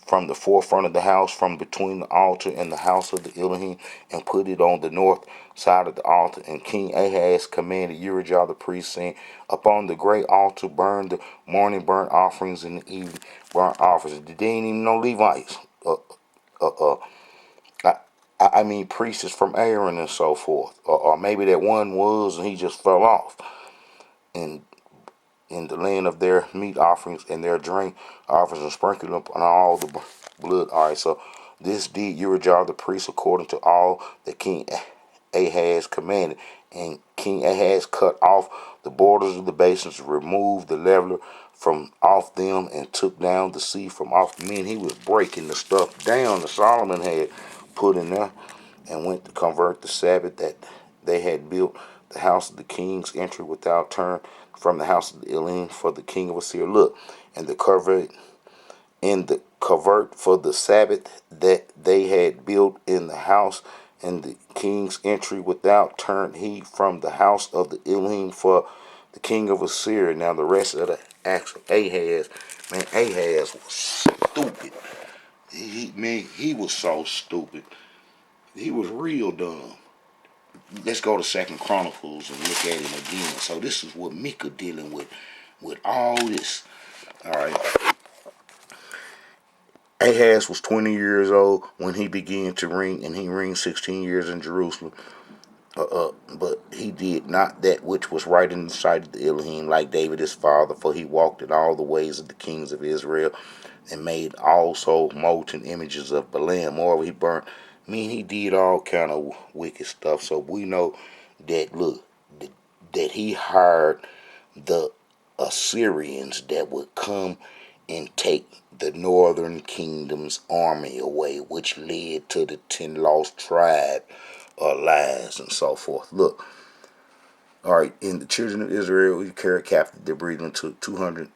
from the forefront of the house, from between the altar and the house of the Elohim, and put it on the north side of the altar. And King Ahaz commanded Urijah the priest, saying, upon the great altar burn the morning burnt offerings and the evening burnt offerings. They ain't even no Levites. I, I mean priests from Aaron and so forth. Or maybe that one was and he just fell off. And in the land of their meat offerings and their drink offerings, and sprinkled upon all the blood. All right, so this did Urijah the priest according to all that King Ahaz commanded. And King Ahaz cut off the borders of the basins, removed the leveler from off them, and took down the sea from off the men. He was breaking the stuff down that Solomon had put in there, and went to convert the Sabbath that they had built the house of the king's entry without turn from the house of the Elohim for the king of Assyria. Look, and the covert for the Sabbath that they had built in the house and the king's entry without turned he from the house of the Elohim for the king of Assyria. Now the rest of the acts of Ahaz, man, Ahaz was stupid. He was so stupid. He was real dumb. Let's go to Second Chronicles and look at him again. So this is what Micah dealing with all this. All right. Ahaz was 20 years old when he began to reign, and he reigned 16 years in Jerusalem. But he did not that which was right in the sight of the Elohim, like David his father, for he walked in all the ways of the kings of Israel, and made also molten images of Balaam. Moreover, he burnt. He did all kind of wicked stuff. So we know that, look, that he hired the Assyrians that would come and take the northern kingdom's army away, which led to the 10 lost tribe lies and so forth. Look, all right, in the children of Israel, we carried captive their breeding, took 200,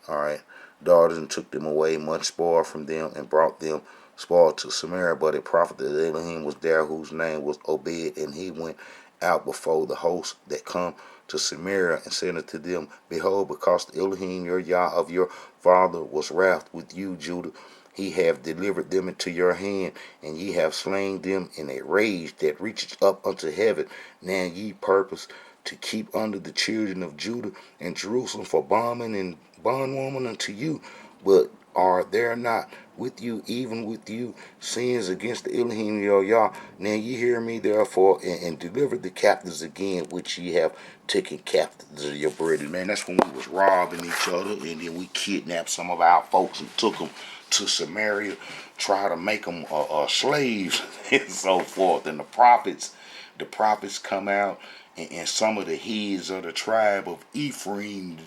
all right, daughters, and took them away, much spoil from them, and brought them spoil to Samaria. But a prophet of Elohim was there, whose name was Obed, and he went out before the host that come to Samaria, and said unto them, behold, because the Elohim your Yah of your father was wrath with you, Judah, he hath delivered them into your hand, and ye have slain them in a rage that reacheth up unto heaven. Now ye purpose to keep under the children of Judah and Jerusalem for bondman and bondwoman unto you. But are there not with you, even with you, sins against the Elohim your Yah? Now ye hear me therefore, and deliver the captives again, which ye have taken captives of your brethren. Man, that's when we was robbing each other, and then we kidnapped some of our folks and took them to Samaria, try to make them slaves and so forth. And the prophets come out, and some of the heads of the tribe of Ephraim,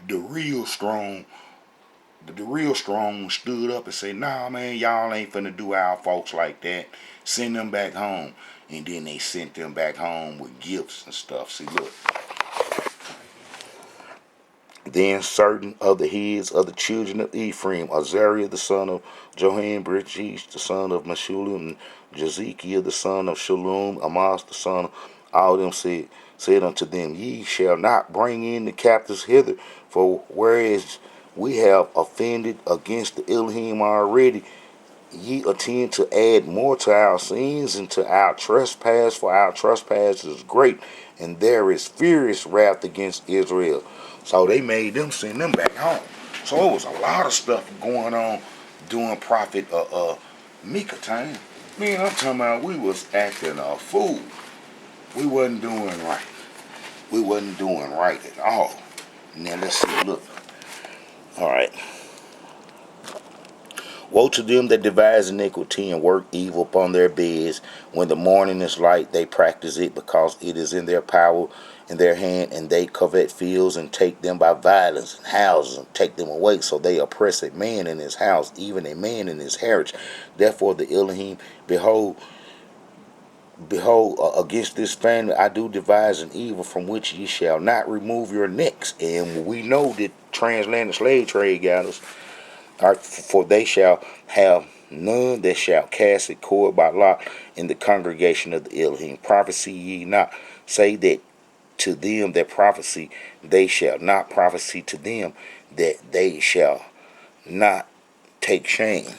the real strong stood up and said, nah, man, y'all ain't finna do our folks like that. Send them back home. And then they sent them back home with gifts and stuff. See, look. Then certain of the heads of the children of Ephraim, Azariah the son of Johan, Brichish the son of Meshulam, Jezekiah the son of Shalom, Amos the son of all them said unto them, ye shall not bring in the captives hither, for whereas we have offended against the Elohim already, ye attend to add more to our sins and to our trespass, for our trespass is great, and there is furious wrath against Israel. So they made them send them back home. So it was a lot of stuff going on during Prophet Micah time. Man, I'm talking about we was acting a fool. We wasn't doing right. We wasn't doing right at all. Now let's see, look. Alright. Woe to them that devise iniquity and work evil upon their beds. When the morning is light, they practice it, because it is in their power, in their hand, and they covet fields and take them by violence, and houses and take them away. So they oppress a man in his house, even a man in his heritage. Therefore the Elohim, behold, against this family I do devise an evil from which ye shall not remove your necks. And we know that transatlantic slave trade got us. For they shall have none that shall cast a cord by lot in the congregation of the Elohim. Prophesy ye not, say that to them that prophesy, they shall not prophesy to them, that they shall not take shame.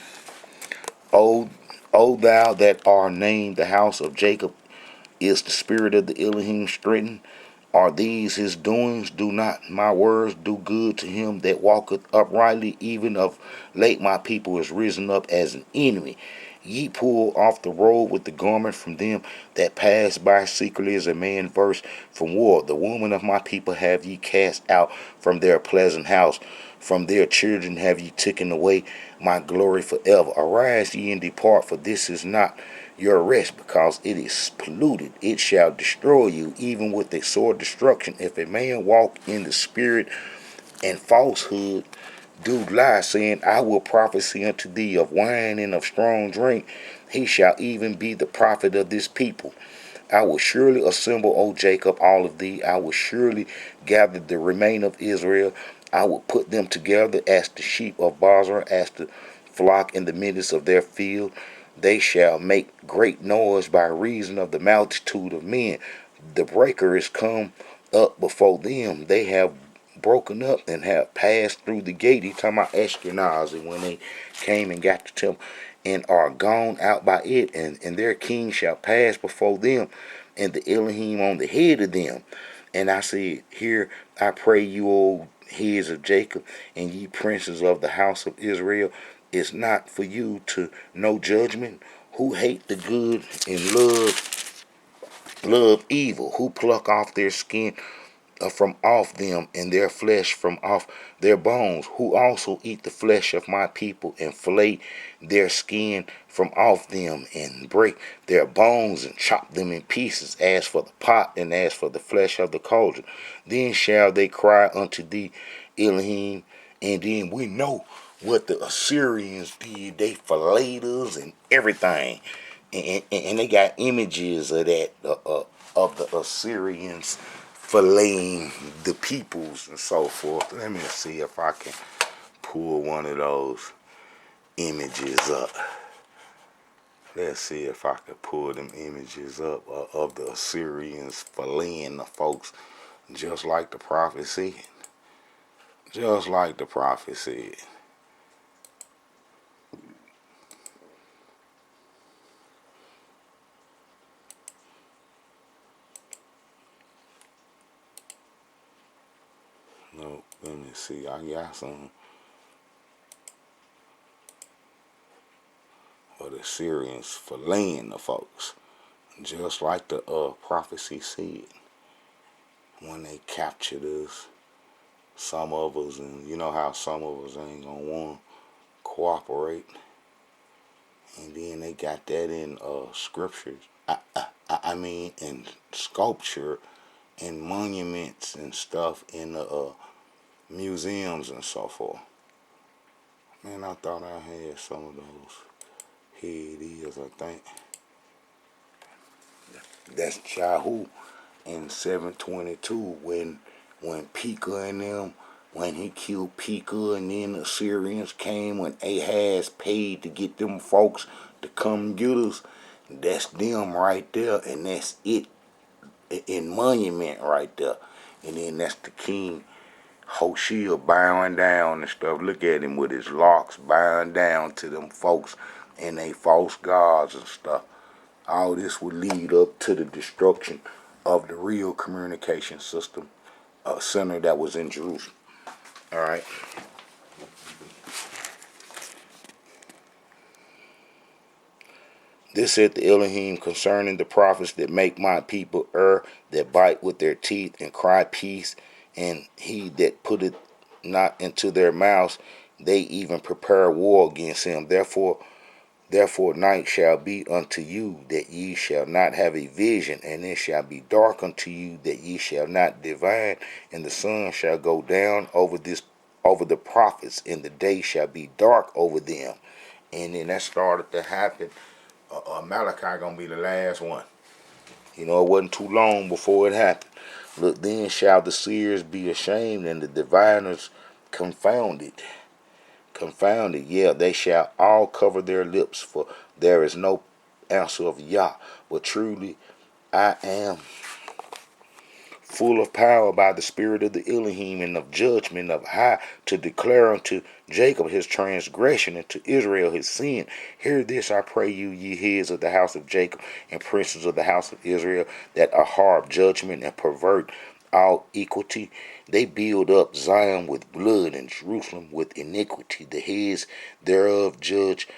O thou that art named the house of Jacob, is the spirit of the Elohim strengthened? Are these his doings? Do not my words do good to him that walketh uprightly? Even of late my people is risen up as an enemy. Ye pull off the robe with the garment from them that pass by secretly as a man versed from war. The woman of my people have ye cast out from their pleasant house. From their children have ye taken away my glory forever. Arise ye and depart, for this is not your rest, because it is polluted. It shall destroy you, even with a sore destruction. If a man walk in the spirit and falsehood, do lie, saying, I will prophesy unto thee of wine and of strong drink, he shall even be the prophet of this people. I will surely assemble, O Jacob, all of thee. I will surely gather the remain of Israel. I will put them together as the sheep of Basra, as the flock in the midst of their field. They shall make great noise by reason of the multitude of men. The breaker is come up before them. They have broken up and have passed through the gate. He's talking about Ashkenazi, when they came and got the temple, and are gone out by it, and their king shall pass before them, and the Elohim on the head of them. And I said, here I pray you, O heads of Jacob, and ye princes of the house of Israel, it's not for you to know judgment, who hate the good and love evil, who pluck off their skin from off them, and their flesh from off their bones, who also eat the flesh of my people, and flay their skin from off them, and break their bones, and chop them in pieces, as for the pot, and as for the flesh of the cauldron. Then shall they cry unto thee, Elohim. And then we know what the Assyrians did. They filleted us and everything, and they got images of that, of the Assyrians filleting the peoples and so forth. Let me see if I can pull one of those images up. Let's see if I can pull them images up of the Assyrians filleting the folks, just like the prophet said. Just like the prophet said. Let me see. I got some of the Syrians filleting the folks. Just like the prophecy said. When they captured us, some of us, and you know how some of us ain't gonna want to cooperate. And then they got that in scriptures. I mean, in sculpture and monuments and stuff in the museums and so forth. Man, I thought I had some of those. Here it is, I think. That's Jehu in 722 when Pekah and them, when he killed Pekah and then the Assyrians came when Ahaz paid to get them folks to come get us. That's them right there, and that's it in monument right there. And then that's the king Hoshea bowing down and stuff. Look at him with his locks bowing down to them folks and they false gods and stuff. All this would lead up to the destruction of the real communication system center that was in Jerusalem. All right. This said the Elohim concerning the prophets that make my people err, that bite with their teeth and cry peace, and he that putteth not into their mouths, they even prepare war against him. Therefore night shall be unto you, that ye shall not have a vision, and it shall be dark unto you, that ye shall not divine, and the sun shall go down over the prophets, and the day shall be dark over them. And then that started to happen. Malachi gonna be the last one. You know, it wasn't too long before it happened. Look, then shall the seers be ashamed, and the diviners confounded. Confounded, yeah, they shall all cover their lips, for there is no answer of YAH. But truly, I am full of power by the spirit of the Elohim and of judgment of high, to declare unto Jacob his transgression and to Israel his sin. Hear this, I pray you, ye heads of the house of Jacob and princes of the house of Israel, that abhor judgment and pervert all equity. They build up Zion with blood and Jerusalem with iniquity. The heads thereof judge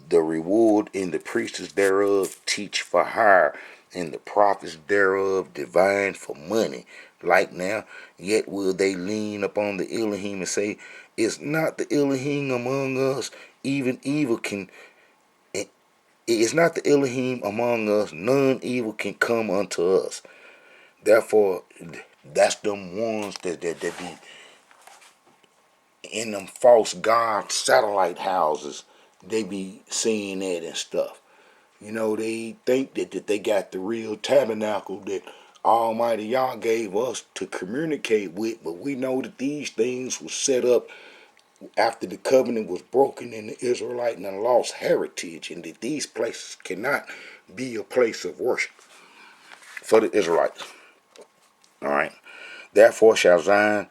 the reward, and the priests thereof teach for hire, and the prophets thereof divine for money. Like now, yet will they lean upon the Elohim and say, is not the Elohim among us? Even evil can, it is not the Elohim among us, none evil can come unto us. Therefore, that's them ones that be in them false god satellite houses. They be seeing that and stuff. You know, they think that they got the real tabernacle that Almighty Yah gave us to communicate with, but we know that these things were set up after the covenant was broken and the Israelite and lost heritage, and that these places cannot be a place of worship for the Israelites. All right. Therefore shall Zion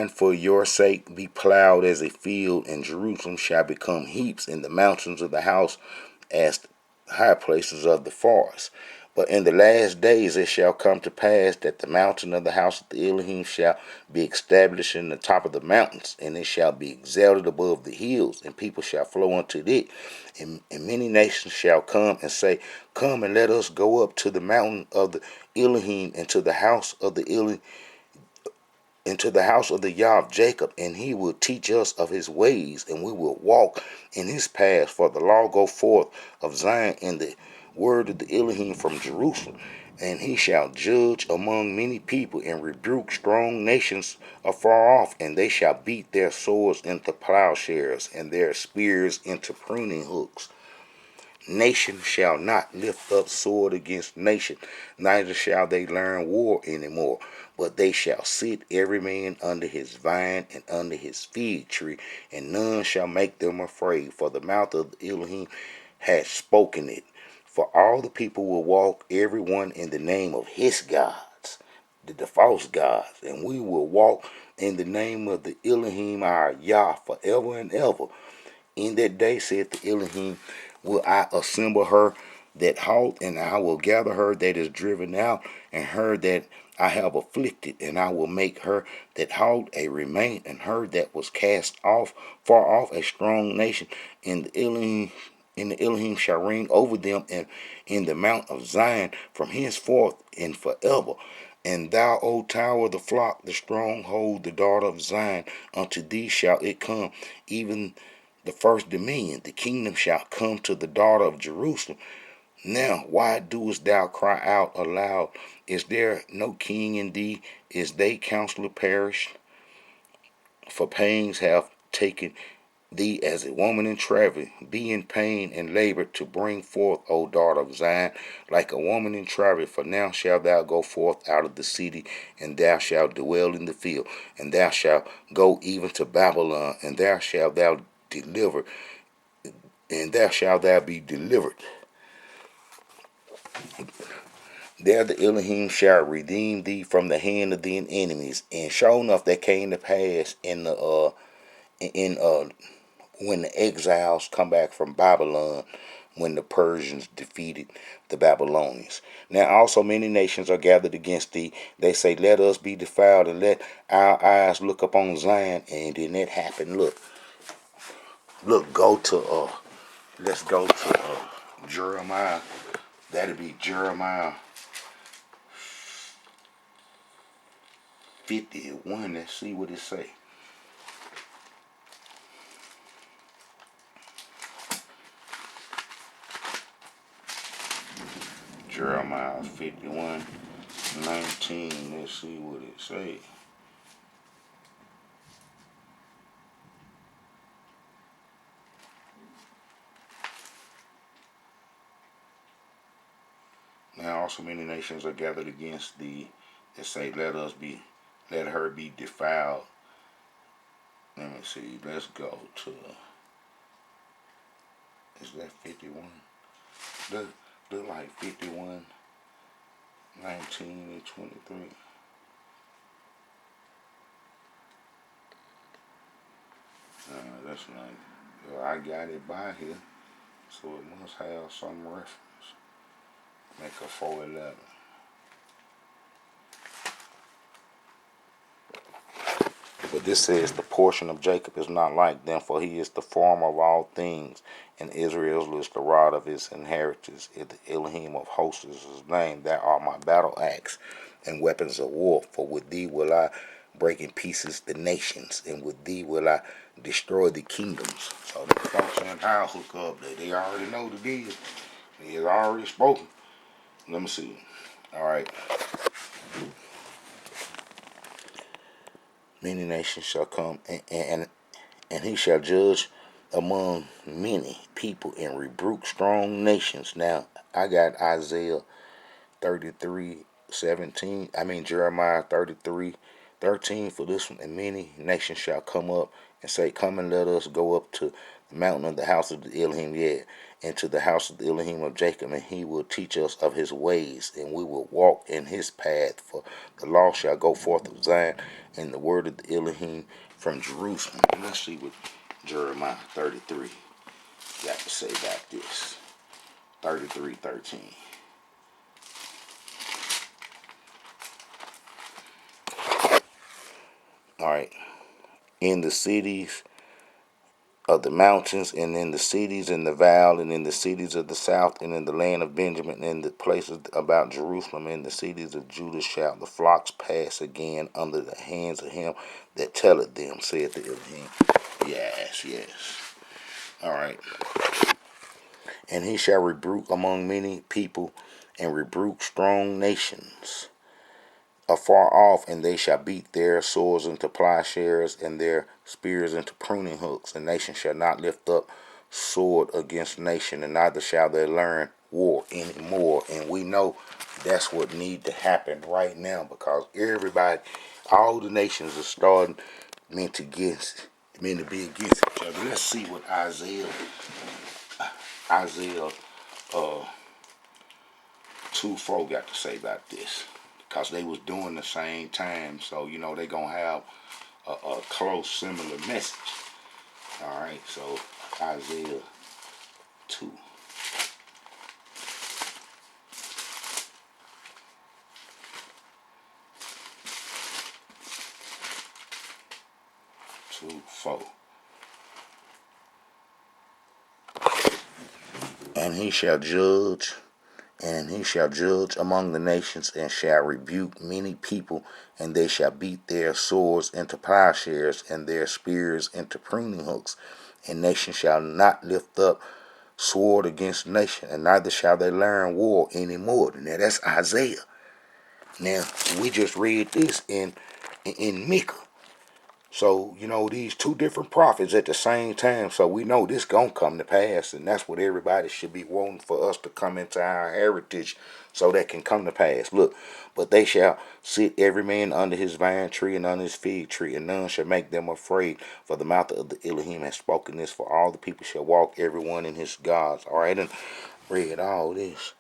for your sake be plowed as a field, and Jerusalem shall become heaps, and the mountains of the house as high places of the forest. But in the last days it shall come to pass that the mountain of the house of the Elohim shall be established in the top of the mountains, and it shall be exalted above the hills, and people shall flow unto it. And many nations shall come and say, come and let us go up to the mountain of the Elohim, and to the house of the Elohim, into the house of the Yah of Jacob, and he will teach us of his ways, and we will walk in his paths. For the law go forth of Zion, and the word of the Elohim from Jerusalem. And he shall judge among many people, and rebuke strong nations afar off, and they shall beat their swords into plowshares, and their spears into pruning hooks. Nation shall not lift up sword against nation, neither shall they learn war anymore, but they shall sit every man under his vine and under his fig tree, and none shall make them afraid, for the mouth of the Elohim hath spoken it. For all the people will walk every one in the name of his gods, the false gods, and we will walk in the name of the Elohim our Yah forever and ever. In that day, said the Elohim, will I assemble her that halt, and I will gather her that is driven out, and her that I have afflicted, and I will make her that halt a remain, and her that was cast off far off a strong nation. In the Elohim shall reign over them, and in the mount of Zion from henceforth and forever. And thou, O tower of the flock, the stronghold, the daughter of Zion, unto thee shall it come, even the first dominion. The kingdom shall come to the daughter of Jerusalem. Now, why doest thou cry out aloud? Is there no king in thee? Is thy counselor perished? For pains have taken thee as a woman in travail. Be in pain and labor to bring forth, O daughter of Zion, like a woman in travail. For now shalt thou go forth out of the city, and thou shalt dwell in the field. And thou shalt go even to Babylon, and there shalt thou deliver, and there shalt thou be delivered. There the Elohim shall redeem thee from the hand of thine enemies. And sure enough, that came to pass in when the exiles come back from Babylon, when the Persians defeated the Babylonians. Now also many nations are gathered against thee. They say, let us be defiled, and let our eyes look upon Zion. And then that happened. Go to let's go to Jeremiah. That'll be Jeremiah 51. Let's see what it say. Jeremiah 51:19. Let's see what it say. Now also many nations are gathered against thee, that say, let her be defiled. Let me see. Let's go to, is that 51? Look like 51:19 and 23. That's not. Well, I got it by here, so it must have some reference. Micah 4:11. But this says, the portion of Jacob is not like them, for he is the former of all things, and Israel is the rod of his inheritance. The Elohim of hosts is his name. Thou art my battle axe and weapons of war. For with thee will I break in pieces the nations, and with thee will I destroy the kingdoms. So the folks in our hook up, they already know the deal. He has already spoken. Let me see. All right. Many nations shall come, and he shall judge among many people and rebuke strong nations. Now, I got Isaiah 33:17. Jeremiah 33:13 for this one. And many nations shall come up and say, come and let us go up to the mountain of the house of the Elohim, yea, and to the house of the Elohim of Jacob, and he will teach us of his ways, and we will walk in his path. For the law shall go forth of Zion, and the word of the Elohim from Jerusalem. And let's see what Jeremiah 33 got to say about this. 33:13. All right. In the cities of the mountains, and in the cities in the valley, and in the cities of the south, and in the land of Benjamin, and in the places about Jerusalem, and in the cities of Judah shall the flocks pass again under the hands of him that telleth them, saith the Elohim. Yes. All right. And he shall rebuke among many people, and rebuke strong nations afar off, and they shall beat their swords into plowshares, and their spears into pruning hooks. And nation shall not lift up sword against nation, and neither shall they learn war anymore. And we know that's what need to happen right now, because everybody, all the nations are starting meant to be against each other. Let's see what Isaiah 2:4 got to say about this, because they was doing the same time, so they gonna have a close similar message. All right, so Isaiah 2. 4. And he shall judge, and he shall judge among the nations, and shall rebuke many people, and they shall beat their swords into plowshares, and their spears into pruning hooks. And nation shall not lift up sword against nation, and neither shall they learn war any more. Now that's Isaiah. Now we just read this in Micah. So, these two different prophets at the same time. So we know this gonna come to pass, and that's what everybody should be wanting, for us to come into our heritage so that can come to pass. Look, but they shall sit every man under his vine tree and under his fig tree, and none shall make them afraid, for the mouth of the Elohim has spoken this, for all the people shall walk everyone in his gods. All right, and read all this.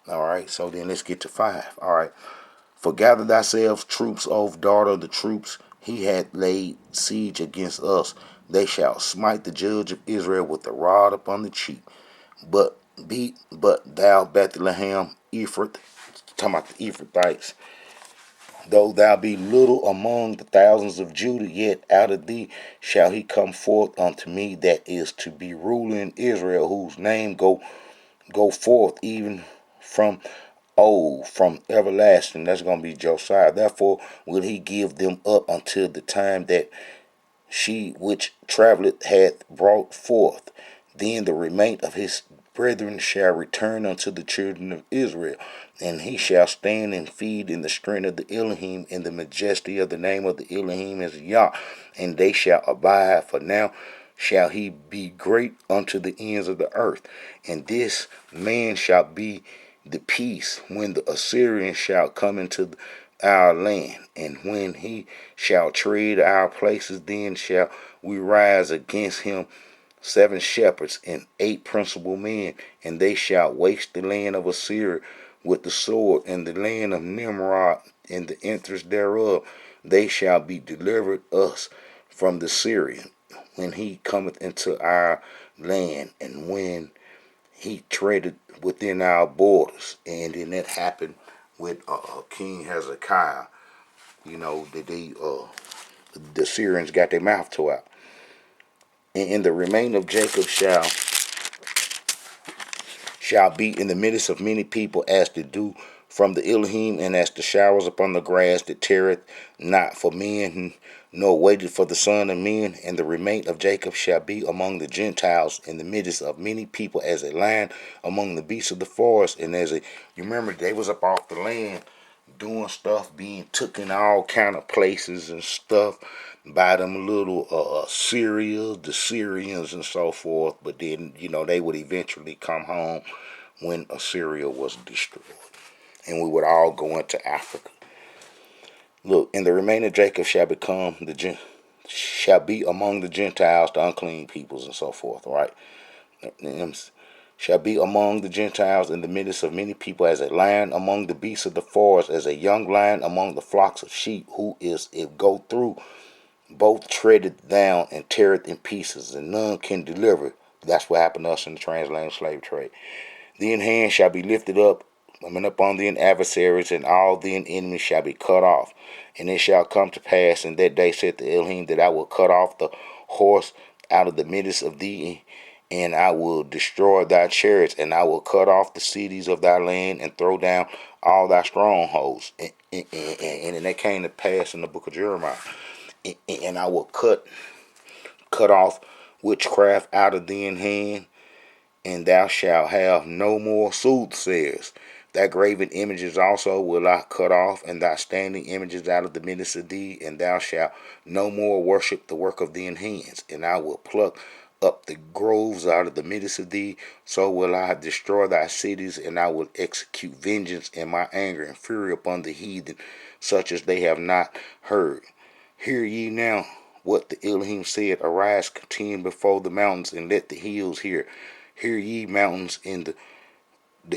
All right, so then let's get to 5. All right. For gather thyself, troops, O daughter of the troops. He hath laid siege against us. They shall smite the judge of Israel with a rod upon the cheek. But thou Bethlehem Ephrath, talking about the Ephrathites, though thou be little among the thousands of Judah, yet out of thee shall he come forth unto me, that is to be ruler in Israel, whose name go forth even from old, from everlasting. That's going to be Josiah. Therefore will he give them up until the time that she which travelleth hath brought forth. Then the remain of his brethren shall return unto the children of Israel, and he shall stand and feed in the strength of the Elohim, in the majesty of the name of the Elohim is YAH, and they shall abide. For now shall he be great unto the ends of the earth, and this man shall be the peace when the Assyrian shall come into our land, and when he shall tread our places, then shall we rise against him 7 shepherds and 8 principal men, and they shall waste the land of Assyria with the sword, and the land of Nimrod and the entrance thereof. They shall be delivered us from the Syrian when he cometh into our land, and when he traded within our borders. And then that happened with King Hezekiah. The Syrians got their mouth tore out. And in the remainder of Jacob shall be in the midst of many people, as the dew from the Elohim, and as the showers upon the grass, that tarrieth not for men, nor waited for the Son of Men. And the remainder of Jacob shall be among the Gentiles, in the midst of many people, as a lion among the beasts of the forest. And you remember, they was up off the land doing stuff, being took in all kind of places and stuff by them little Syrians, the Syrians and so forth. But then, they would eventually come home when Assyria was destroyed, and we would all go into Africa. Look, and the remainder of Jacob shall be among the Gentiles, the unclean peoples and so forth, right? Shall be among the Gentiles in the midst of many people, as a lion among the beasts of the forest, as a young lion among the flocks of sheep, who is, if go through, both treadeth down and teareth in pieces, and none can deliver. That's what happened to us in the transatlantic slave trade. Then hand shall be lifted up, upon the adversaries, and all the enemies shall be cut off. And it shall come to pass in that day, saith the Elohim, that I will cut off the horse out of the midst of thee, and I will destroy thy chariots, and I will cut off the cities of thy land, and throw down all thy strongholds. And that came to pass in the book of Jeremiah. And I will cut off witchcraft out of thine hand, and thou shalt have no more soothsayers. Thy graven images also will I cut off, and thy standing images out of the midst of thee, and thou shalt no more worship the work of thine hands. And I will pluck up the groves out of the midst of thee, so will I destroy thy cities, and I will execute vengeance in my anger and fury upon the heathen, such as they have not heard. Hear ye now what the Elohim said, arise, contend before the mountains, and let the hills hear. Hear ye mountains in the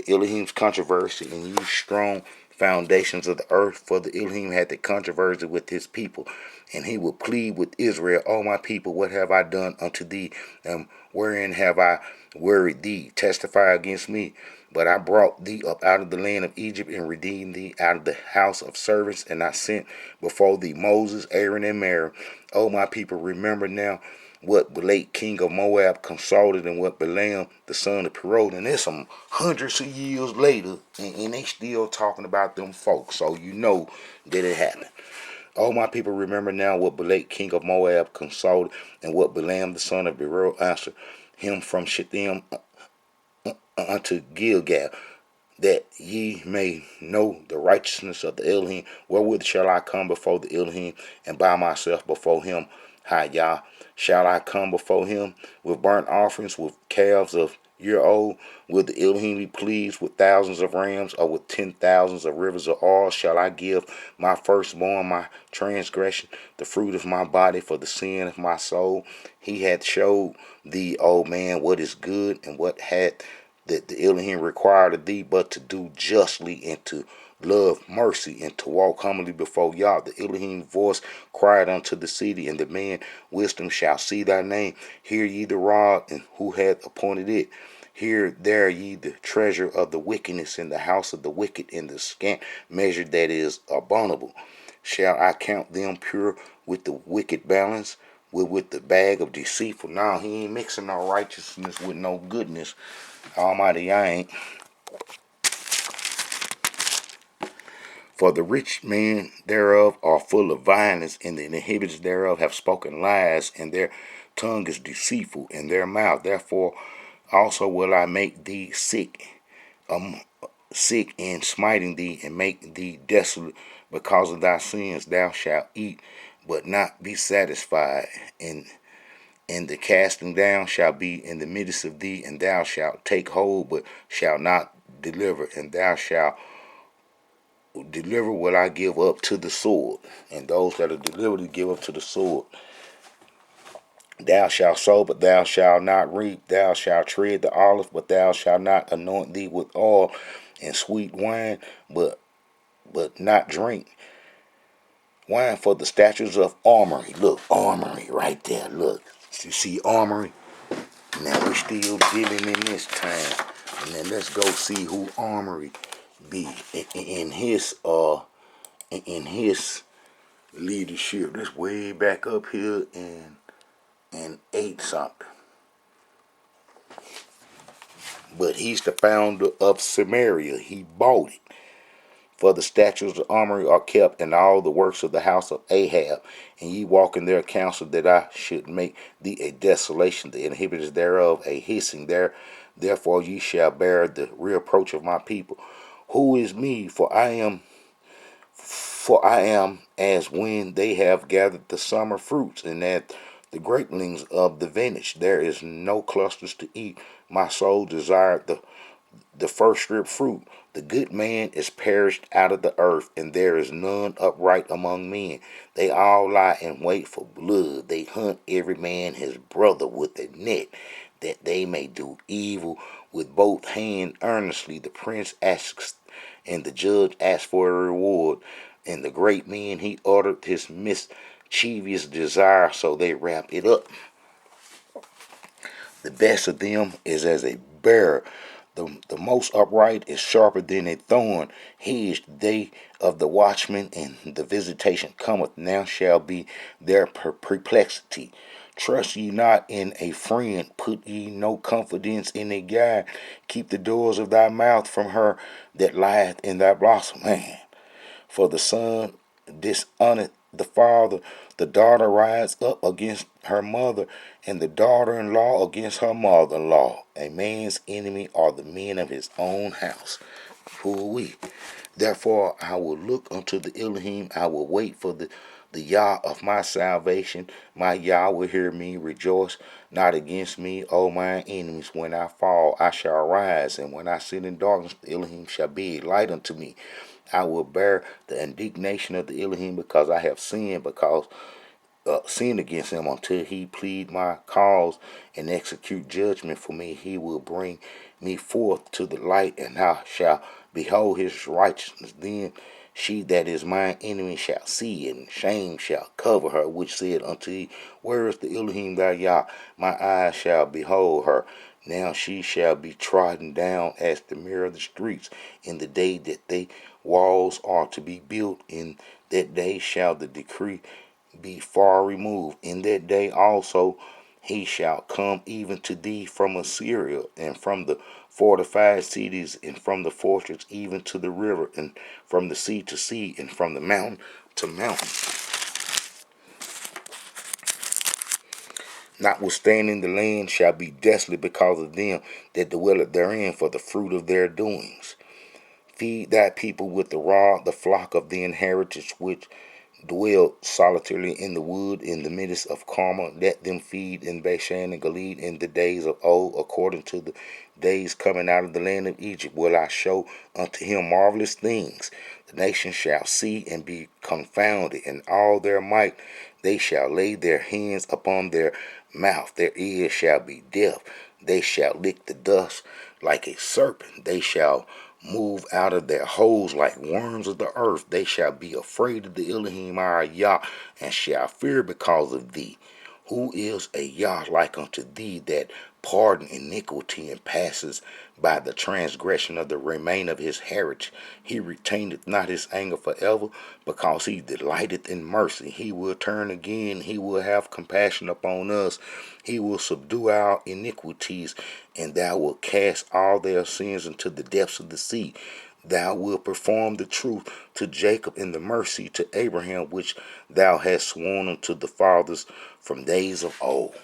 Elohim's controversy, and ye strong foundations of the earth, for the Elohim had the controversy with his people, and he will plead with Israel, O my people, what have I done unto thee, and wherein have I worried thee? Testify against me. But I brought thee up out of the land of Egypt and redeemed thee out of the house of servants, and I sent before thee Moses, Aaron, and Mary. O my people, remember now what the late king of Moab consulted, and what Balaam, the son of Beor. And it's some hundreds of years later, and they still talking about them folks. So you know that it happened. O my people, remember now what Balak, king of Moab, consulted, and what Balaam, the son of Beor, answered him from Shittim unto Gilgal, that ye may know the righteousness of the Elohim. Wherewith shall I come before the Elohim, and bow myself before him? YAH. Shall I come before him with burnt offerings, with calves of year old? Will the Elohim be pleased with thousands of rams, or with 10,000s of rivers of oil? Shall I give my firstborn my transgression, the fruit of my body for the sin of my soul? He hath showed thee, O man, what is good, and what hath that the Elohim required of thee, but to do justly, and to love mercy, and to walk humbly before Yah. The Elohim voice cried unto the city, and the man wisdom shall see thy name. Hear ye the rod, and who hath appointed it? Hear there ye the treasure of the wickedness in the house of the wicked, in the scant measure that is abominable. Shall I count them pure with the wicked balance, with the bag of deceitful? Now he ain't mixing no righteousness with no goodness. Almighty, I ain't. For the rich men thereof are full of violence, and the inhabitants thereof have spoken lies, and their tongue is deceitful in their mouth. Therefore also will I make thee sick, sick in smiting thee, and make thee desolate because of thy sins. Thou shalt eat, but not be satisfied, and the casting down shall be in the midst of thee, and thou shalt take hold, but shalt not deliver, and thou shalt deliver what I give up to the sword, and those that are delivered give up to the sword. Thou shalt sow, but thou shalt not reap. Thou shalt tread the olive, but thou shalt not anoint thee with oil and sweet wine, but not drink wine for the statutes of armory. Look, armory right there. Look, you see armory. Now we're still dealing in this time, and then let's go see who armory be in his leadership. This way back up here in 8 something. But he's the founder of Samaria. He bought it. For the statutes of armory are kept in all the works of the house of Ahab, and ye walk in their counsel, that I should make thee a desolation, the inhabitants thereof a hissing there. Therefore ye shall bear the reproach of my people. Who is me? For I am as when they have gathered the summer fruits, and at the grapelings of the vintage. There is no clusters to eat. My soul desired the first strip fruit. The good man is perished out of the earth, and there is none upright among men. They all lie in wait for blood. They hunt every man his brother with a net, that they may do evil with both hands earnestly. The prince asks, and the judge asks for a reward. And the great man, he ordered his mischievous desire, so they wrap it up. The best of them is as a bear. The most upright is sharper than a thorn. Hedged the day of the watchman, and the visitation cometh. Now shall be their perplexity. Trust ye not in a friend, put ye no confidence in a guide. Keep the doors of thy mouth from her that lieth in thy bosom. Man. For the son dishonoureth the father, the daughter rises up against her mother, and the daughter-in-law against her mother-in-law. A man's enemy are the men of his own house. Who are we? Therefore I will look unto the Elohim, I will wait for the Yah of my salvation. My Yah will hear me, rejoice not against me, O mine enemies. When I fall, I shall rise, and when I sit in darkness, the Elohim shall be a light unto me. I will bear the indignation of the Elohim, because I have sinned, sinned against him, until he plead my cause and execute judgment for me. He will bring me forth to the light, and I shall behold his righteousness. Then she that is mine enemy shall see it, and shame shall cover her, which said unto thee, where is the Elohim thy Yah? My eyes shall behold her. Now she shall be trodden down as the mirror of the streets. In the day that they walls are to be built, in that day shall the decree be far removed. In that day also he shall come even to thee from Assyria, and from the fortified cities, and from the fortress even to the river, and from the sea to sea, and from the mountain to mountain. Notwithstanding, the land shall be desolate because of them that dwell therein, for the fruit of their doings. Feed thy people with the rod, the flock of the inheritance which dwell solitarily in the wood, in the midst of Carmel. Let them feed in Bashan and Gilead in the days of old, according to the days coming out of the land of Egypt. Will I show unto him marvelous things? The nations shall see and be confounded, and all their might. They shall lay their hands upon their mouth, their ears shall be deaf. They shall lick the dust like a serpent. They shall move out of their holes like worms of the earth. They shall be afraid of the Elohim our YAH, and shall fear because of thee. Who is a YAH like unto thee, that pardon iniquity and passes by the transgression of the remain of his heritage? He retaineth not his anger forever, because he delighteth in mercy. He will turn again, he will have compassion upon us. He will subdue our iniquities, and thou wilt cast all their sins into the depths of the sea. Thou wilt perform the truth to Jacob and the mercy to Abraham, which thou hast sworn unto the fathers from days of old.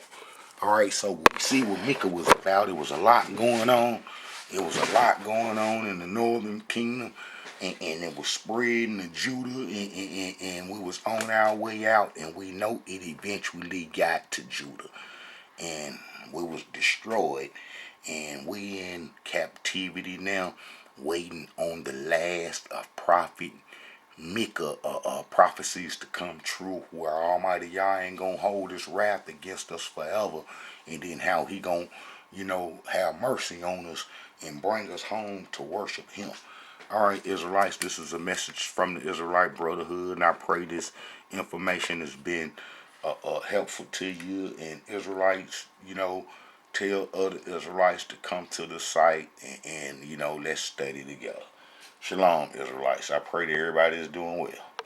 All right, so we see what Micah was about. It was a lot going on. It was a lot going on in the northern kingdom, and it was spreading to Judah, and we was on our way out, and we know it eventually got to Judah, and we was destroyed, and we in captivity now, waiting on the last of prophet Micah prophecies to come true, where Almighty Yah ain't gonna hold his wrath against us forever, and then how he gonna, have mercy on us and bring us home to worship him. All right, Israelites, this is a message from the Israelite Brotherhood, and I pray this information has been helpful to you. And Israelites, tell other Israelites to come to the site, and let's study together. Shalom, Israelites. I pray that everybody is doing well.